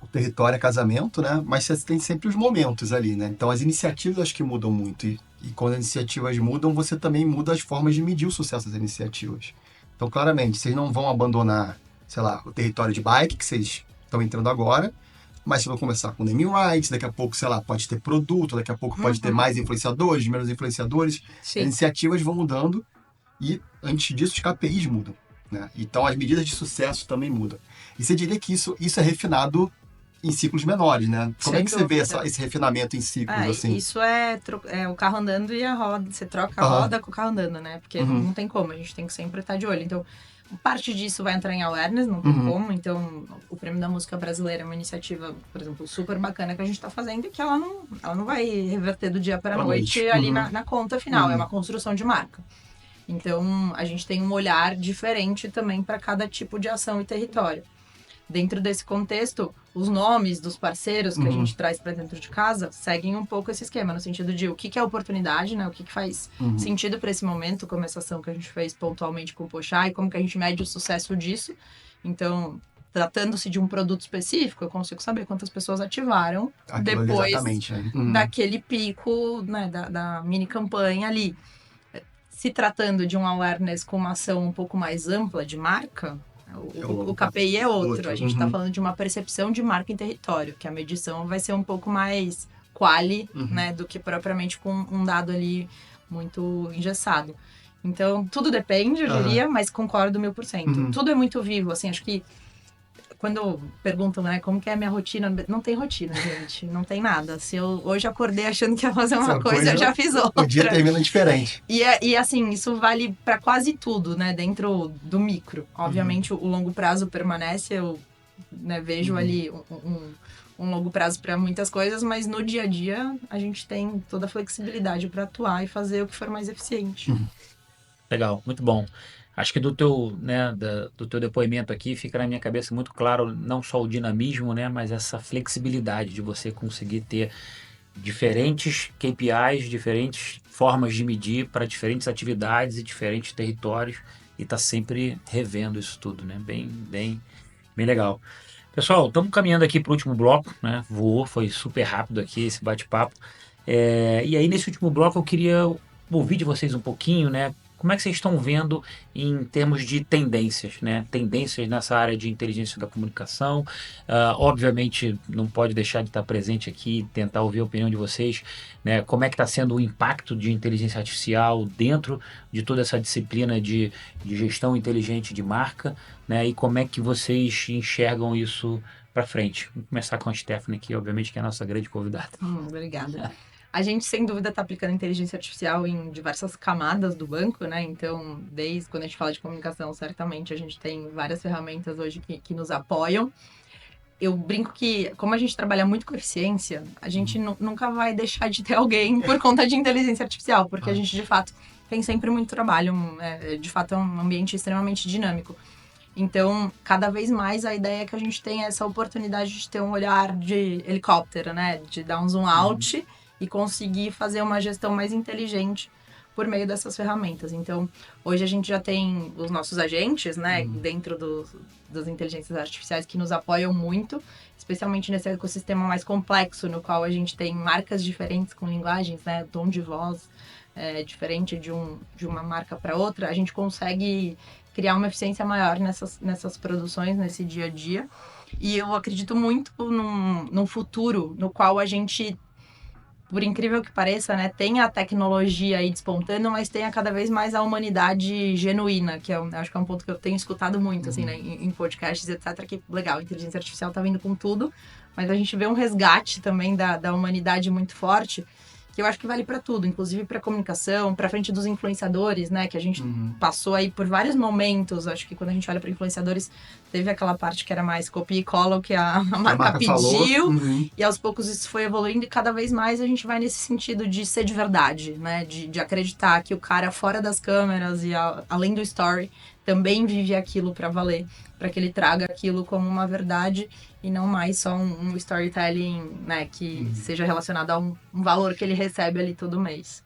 o território é casamento, né? Mas você tem sempre os momentos ali, né? Então, as iniciativas acho que mudam muito. E quando as iniciativas mudam, você também muda as formas de medir o sucesso das iniciativas. Então, claramente, vocês não vão abandonar, sei lá, o território de bike, que vocês estão entrando agora, mas vocês vão começar com naming rights, daqui a pouco, sei lá, pode ter produto, daqui a pouco pode ter mais influenciadores, menos influenciadores. Sim. As iniciativas vão mudando e, antes disso, os KPIs mudam, né? Então, as medidas de sucesso também mudam. E você diria que isso é refinado em ciclos menores, né? Como é Sem que você vê dúvida. esse refinamento em ciclos, assim? Isso é o carro andando e a roda. Você troca a Aham. roda com o carro andando, né? Porque Uhum. não tem como, a gente tem que sempre estar de olho. Então, parte disso vai entrar em awareness, não tem Uhum. como. Então, o Prêmio da Música Brasileira é uma iniciativa, por exemplo, super bacana que a gente está fazendo e que ela não vai reverter do dia para a Pra noite noite. ali Uhum. na conta final. Uhum. É uma construção de marca. Então, a gente tem um olhar diferente também para cada tipo de ação e território. Dentro desse contexto, os nomes dos parceiros que a gente traz para dentro de casa seguem um pouco esse esquema, no sentido de o que é oportunidade, né? O que faz sentido para esse momento, como essa ação que a gente fez pontualmente com o Pochá e como que a gente mede o sucesso disso. Então, tratando-se de um produto específico, eu consigo saber quantas pessoas ativaram Aquilo ali, depois exatamente, né? Uhum. daquele pico, né, da mini campanha ali. Se tratando de um awareness com uma ação um pouco mais ampla de marca, o KPI é outro. A gente está falando de uma percepção de marca em território, que a medição vai ser um pouco mais quali, né, do que propriamente com um dado ali muito engessado. Então, tudo depende, eu diria, mas concordo 1000%. Tudo é muito vivo, assim, acho que quando perguntam, né, como que é a minha rotina, não tem rotina, gente, não tem nada. Se eu hoje acordei achando que ia fazer uma coisa, eu já fiz outra. O dia termina diferente. E assim, isso vale para quase tudo, né, dentro do micro. Obviamente, o longo prazo permanece, eu, né, vejo ali um longo prazo para muitas coisas, mas no dia a dia a gente tem toda a flexibilidade para atuar e fazer o que for mais eficiente. Legal, muito bom. Acho que do teu, né, do teu depoimento aqui fica na minha cabeça muito claro não só o dinamismo, né, mas essa flexibilidade de você conseguir ter diferentes KPIs, diferentes formas de medir para diferentes atividades e diferentes territórios e tá sempre revendo isso tudo, né? Bem legal. Pessoal, estamos caminhando aqui para o último bloco, né? Voou, foi super rápido aqui esse bate-papo. E aí, nesse último bloco, eu queria ouvir de vocês um pouquinho, né? Como é que vocês estão vendo em termos de tendências, né? Tendências nessa área de inteligência da comunicação. Obviamente, não pode deixar de estar presente aqui, tentar ouvir a opinião de vocês, né? Como é que está sendo o impacto de inteligência artificial dentro de toda essa disciplina de gestão inteligente de marca, né? E como é que vocês enxergam isso para frente? Vamos começar com a Stephanie, que obviamente que é a nossa grande convidada. Obrigada. A gente, sem dúvida, está aplicando inteligência artificial em diversas camadas do banco, né? Então, desde quando a gente fala de comunicação, certamente a gente tem várias ferramentas hoje que nos apoiam. Eu brinco que, como a gente trabalha muito com eficiência, a gente nunca vai deixar de ter alguém por conta de inteligência artificial, porque a gente, de fato, tem sempre muito trabalho. De fato, é um ambiente extremamente dinâmico. Então, cada vez mais a ideia é que a gente tenha essa oportunidade de ter um olhar de helicóptero, né? De dar um zoom out e conseguir fazer uma gestão mais inteligente por meio dessas ferramentas. Então, hoje a gente já tem os nossos agentes, né? Dentro das inteligências artificiais que nos apoiam muito, especialmente nesse ecossistema mais complexo, no qual a gente tem marcas diferentes com linguagens, né? Tom de voz diferente de uma marca para outra. A gente consegue criar uma eficiência maior nessas produções, nesse dia a dia. E eu acredito muito num futuro no qual a gente, por incrível que pareça, né, tem a tecnologia aí despontando, mas tenha cada vez mais a humanidade genuína, que acho que é um ponto que eu tenho escutado muito, assim, né, em podcasts, etc, que, legal, a inteligência artificial tá vindo com tudo, mas a gente vê um resgate também da humanidade muito forte, que eu acho que vale para tudo, inclusive para comunicação, para frente dos influenciadores, né, que a gente passou aí por vários momentos. Acho que quando a gente olha para influenciadores, Teve aquela parte que era mais copia e cola, o que a A marca marca falou. pediu. Uhum. E aos poucos isso foi evoluindo e cada vez mais a gente vai nesse sentido de ser de verdade, né? De acreditar que o cara fora das câmeras e além do story também vive aquilo para valer, para que ele traga aquilo como uma verdade e não mais só um storytelling, né? Que seja relacionado a um valor que ele recebe ali todo mês.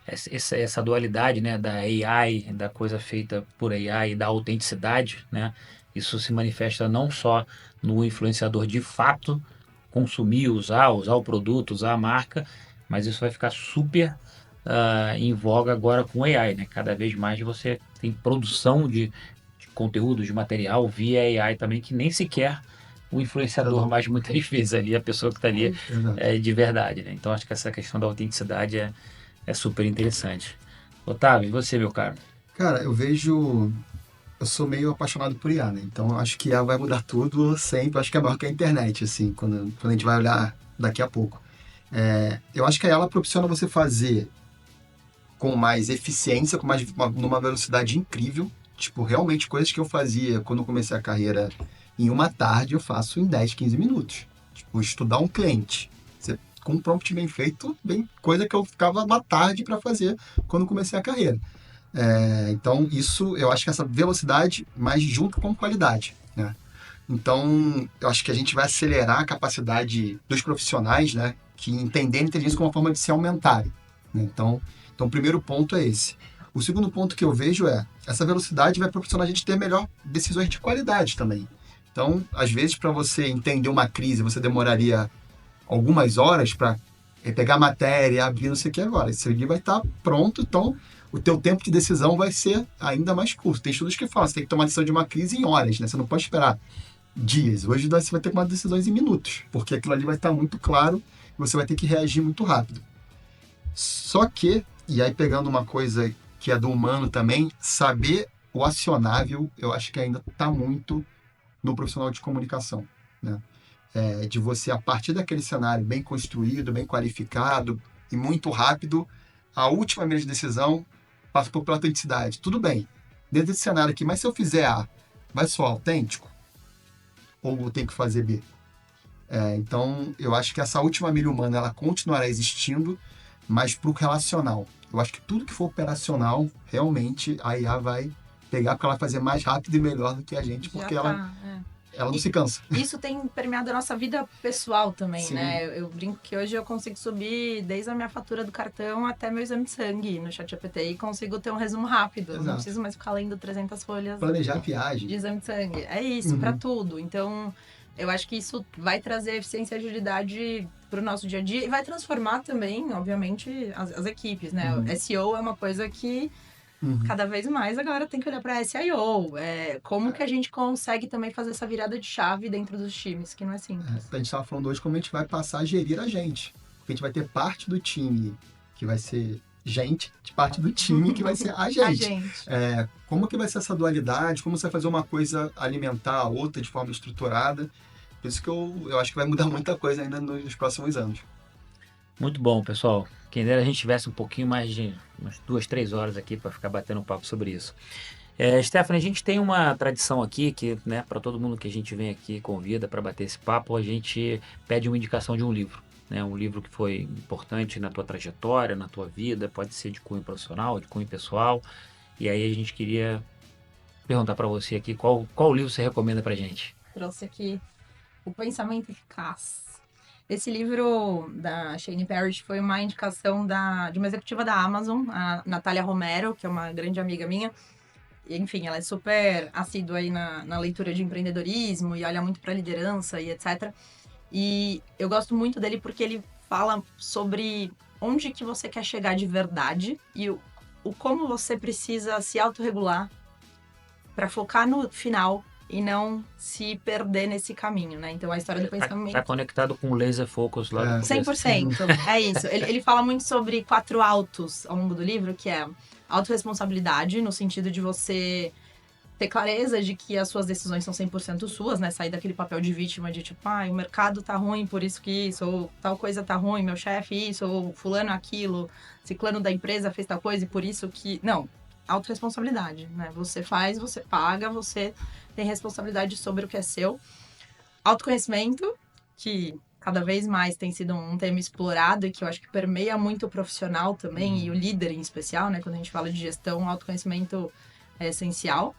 Essa dualidade, né, da AI, da coisa feita por AI e da autenticidade, né, isso se manifesta não só no influenciador de fato consumir, usar o produto, usar a marca, mas isso vai ficar super em voga agora com AI, né? Cada vez mais você tem produção de conteúdo, de material via AI também, que nem sequer o influenciador mais muitas vezes ali, a pessoa que está ali Exato. de verdade, né? Então acho que essa questão da autenticidade é super interessante. Otávio, e você, meu caro? Cara, eu vejo. Eu sou meio apaixonado por IA, né? Então eu acho que IA vai mudar tudo sempre. Eu acho que é maior que a internet, assim, quando a gente vai olhar daqui a pouco. Eu acho que a IA ela proporciona você fazer com mais eficiência, numa velocidade incrível. Tipo, realmente coisas que eu fazia quando eu comecei a carreira em uma tarde, eu faço em 10, 15 minutos. Tipo, estudar um cliente. Com um prompt bem feito, bem coisa que eu ficava uma tarde para fazer quando comecei a carreira. Então, isso, eu acho que essa velocidade, mais junto com qualidade, né? Então, eu acho que a gente vai acelerar a capacidade dos profissionais, né? Que entenderem a inteligência como uma forma de se aumentarem, né? Então, o primeiro ponto é esse. O segundo ponto que eu vejo é, essa velocidade vai proporcionar a gente ter melhor decisões de qualidade também. Então, às vezes, para você entender uma crise, você demoraria algumas horas para pegar a matéria, abrir, não sei o que agora. Esse livro vai estar pronto, então o teu tempo de decisão vai ser ainda mais curto. Tem estudos que falam, você tem que tomar a decisão de uma crise em horas, né? Você não pode esperar dias. Hoje você vai ter que tomar decisões em minutos, porque aquilo ali vai estar muito claro e você vai ter que reagir muito rápido. Só que, e aí pegando uma coisa que é do humano também, saber o acionável, eu acho que ainda está muito no profissional de comunicação, né? De você, a partir daquele cenário bem construído, bem qualificado e muito rápido, a última milha de decisão passa pela autenticidade. Tudo bem, dentro desse cenário aqui, mas se eu fizer A, vai soar autêntico? Ou eu tenho que fazer B? Então, eu acho que essa última milha humana, ela continuará existindo, mas para o relacional. Eu acho que tudo que for operacional, realmente, a IA vai pegar, porque ela vai fazer mais rápido e melhor do que a gente, porque ela não se cansa. Isso tem permeado a nossa vida pessoal também, Sim. né? Eu brinco que hoje eu consigo subir desde a minha fatura do cartão até meu exame de sangue no ChatGPT e consigo ter um resumo rápido. Exato. Não preciso mais ficar lendo 300 folhas Planejar a viagem. de exame de sangue. É isso, para tudo. Então, eu acho que isso vai trazer eficiência e agilidade para o nosso dia a dia e vai transformar também, obviamente, as equipes, né? O SEO é uma coisa que cada vez mais a galera tem que olhar para SIO. Como que a gente consegue também fazer essa virada de chave dentro dos times, que não é simples. A gente estava falando hoje como a gente vai passar a gerir a gente. Porque a gente vai ter parte do time que vai ser gente, de parte do time que vai ser a gente. A gente. Como que vai ser essa dualidade? Como você vai fazer uma coisa alimentar a outra de forma estruturada? Por isso que eu acho que vai mudar muita coisa ainda nos próximos anos. Muito bom, pessoal. Quem dera a gente tivesse um pouquinho mais de umas 2, 3 horas aqui para ficar batendo um papo sobre isso. Stephanie, a gente tem uma tradição aqui que, né, para todo mundo que a gente vem aqui convida para bater esse papo, a gente pede uma indicação de um livro, né? Um livro que foi importante na tua trajetória, na tua vida, pode ser de cunho profissional, de cunho pessoal. E aí a gente queria perguntar para você aqui qual livro você recomenda para gente. Trouxe aqui O Pensamento Eficaz. Esse livro da Shane Parrish foi uma indicação de uma executiva da Amazon, a Natália Romero, que é uma grande amiga minha. E, enfim, ela é super assídua aí na leitura de empreendedorismo e olha muito para liderança e etc. E eu gosto muito dele porque ele fala sobre onde que você quer chegar de verdade e o como você precisa se autorregular para focar no final e não se perder nesse caminho, né? Então, a história do pensamento... Tá conectado com o laser focus lá do começo. 100%, é isso. Ele fala muito sobre 4 autos ao longo do livro, que é autorresponsabilidade, no sentido de você ter clareza de que as suas decisões são 100% suas, né? Sair daquele papel de vítima de tipo, o mercado tá ruim, por isso que isso, ou tal coisa tá ruim, meu chefe isso, ou fulano aquilo, ciclano da empresa fez tal coisa e por isso que... Não, autorresponsabilidade, né? Você faz, você paga, você tem responsabilidade sobre o que é seu. Autoconhecimento, que cada vez mais tem sido um tema explorado e que eu acho que permeia muito o profissional também e o líder em especial, né? Quando a gente fala de gestão, o autoconhecimento é essencial.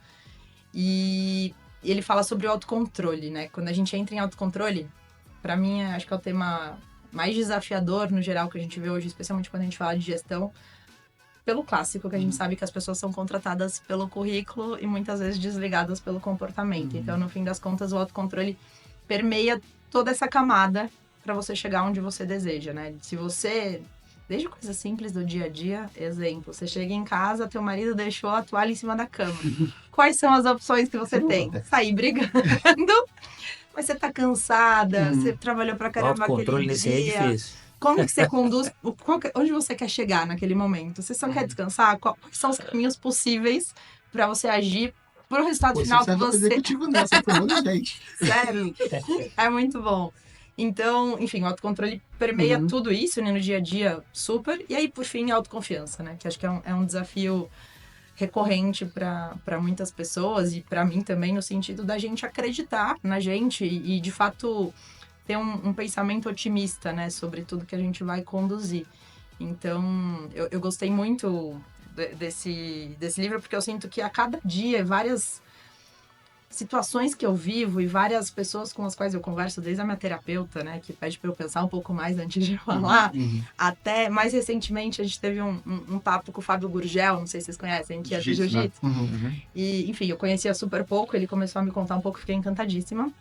E ele fala sobre o autocontrole, né? Quando a gente entra em autocontrole, para mim, acho que é o tema mais desafiador no geral que a gente vê hoje, especialmente quando a gente fala de gestão, pelo clássico, que a gente sabe que as pessoas são contratadas pelo currículo e muitas vezes desligadas pelo comportamento. Então, no fim das contas, o autocontrole permeia toda essa camada para você chegar onde você deseja, né? Se você, desde coisas simples do dia a dia, exemplo, você chega em casa, teu marido deixou a toalha em cima da cama. Quais são as opções que você tem? Sair brigando, mas você tá cansada, você trabalhou pra O caramba aquele autocontrole nesse aí é dia. difícil. Como que você conduz? Onde você quer chegar naquele momento? Você só quer descansar? Quais são os caminhos possíveis para você agir pro resultado Pô, final você que serve você... executivo nessa, por um monte de gente. Sério, é muito bom. Então, enfim, o autocontrole permeia tudo isso, né, no dia a dia, super. E aí, por fim, a autoconfiança, né? Que acho que é um desafio recorrente para muitas pessoas e para mim também, no sentido da gente acreditar na gente e de fato, ter um pensamento otimista, né? Sobre tudo que a gente vai conduzir. Então, eu gostei muito desse livro, porque eu sinto que a cada dia, várias situações que eu vivo e várias pessoas com as quais eu converso, desde a minha terapeuta, né, que pede para eu pensar um pouco mais antes de falar, até mais recentemente a gente teve um papo com o Fábio Gurgel, não sei se vocês conhecem, que é do Jiu-Jitsu. E, enfim, eu conhecia super pouco, ele começou a me contar um pouco, fiquei encantadíssima.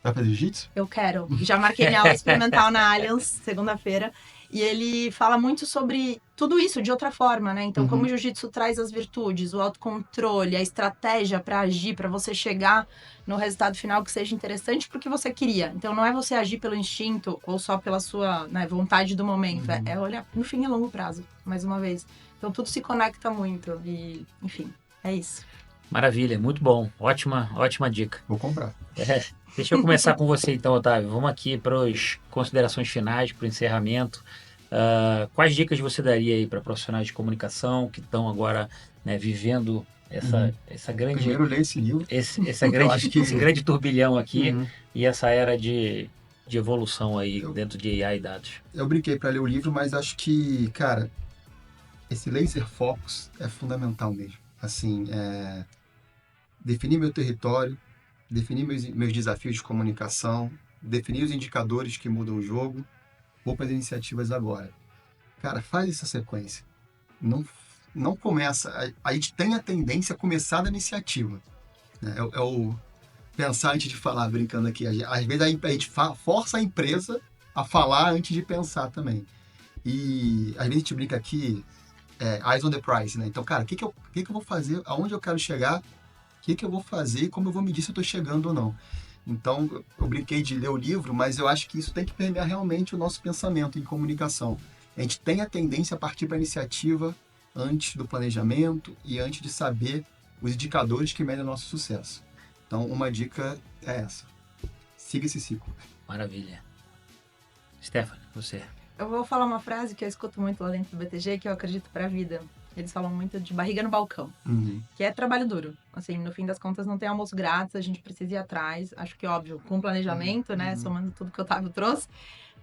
Vai fazer jiu-jitsu? Eu quero. Já marquei minha aula experimental na Allianz, segunda-feira. E ele fala muito sobre tudo isso de outra forma, né? Então, como o jiu-jitsu traz as virtudes, o autocontrole, a estratégia para agir, para você chegar no resultado final que seja interessante porque você queria. Então, não é você agir pelo instinto ou só pela sua, né, vontade do momento. É olhar, no fim, a longo prazo, mais uma vez. Então, tudo se conecta muito. E, enfim, é isso. Maravilha, muito bom. Ótima dica. Vou comprar. Deixa eu começar com você então, Otávio. Vamos aqui para as considerações finais, para o encerramento. Quais dicas você daria aí para profissionais de comunicação que estão agora, né, vivendo essa grande... Primeiro, leia esse livro. Esse grande turbilhão aqui e essa era de evolução aí dentro de AI e dados. Eu brinquei para ler o livro, mas acho que, cara, esse laser focus é fundamental mesmo. Assim, definir meu território, definir meus desafios de comunicação, definir os indicadores que mudam o jogo, vou para as iniciativas agora. Cara, faz essa sequência. Não começa... A gente tem a tendência a começar da iniciativa. Né? É o pensar antes de falar, brincando aqui. Às vezes a gente força a empresa a falar antes de pensar também. E às vezes a gente brinca aqui, eyes on the prize, né? Então, cara, o que eu vou fazer? Aonde eu quero chegar? O que eu vou fazer? Como eu vou medir se eu estou chegando ou não? Então, eu brinquei de ler o livro, mas eu acho que isso tem que permear realmente o nosso pensamento em comunicação. A gente tem a tendência a partir para a iniciativa antes do planejamento e antes de saber os indicadores que medem o nosso sucesso. Então, uma dica é essa. Siga esse ciclo. Maravilha. Stephanie, você. Eu vou falar uma frase que eu escuto muito lá dentro do BTG, que eu acredito para a vida. Eles falam muito de barriga no balcão, que é trabalho duro. Assim, no fim das contas, não tem almoço grátis, a gente precisa ir atrás. Acho que, óbvio, com planejamento, né? Somando tudo que o Otávio trouxe.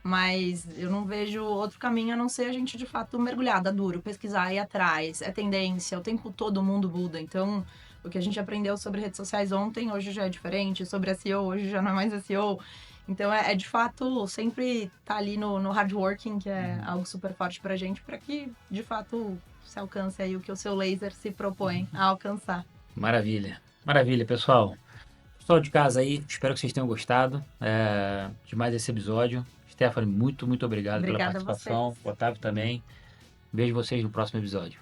Mas eu não vejo outro caminho a não ser a gente, de fato, mergulhar, dar duro, pesquisar, ir atrás. É tendência, o tempo todo o mundo muda. Então, o que a gente aprendeu sobre redes sociais ontem, hoje já é diferente. Sobre SEO, hoje já não é mais SEO. Então, de fato, sempre tá ali no hard working, que é algo super forte pra gente, para que, de fato, se alcance aí o que o seu laser se propõe a alcançar. Maravilha. Maravilha, pessoal. Pessoal de casa aí, espero que vocês tenham gostado de mais esse episódio. Stephanie, muito obrigado pela participação. Otávio também. Vejo vocês no próximo episódio.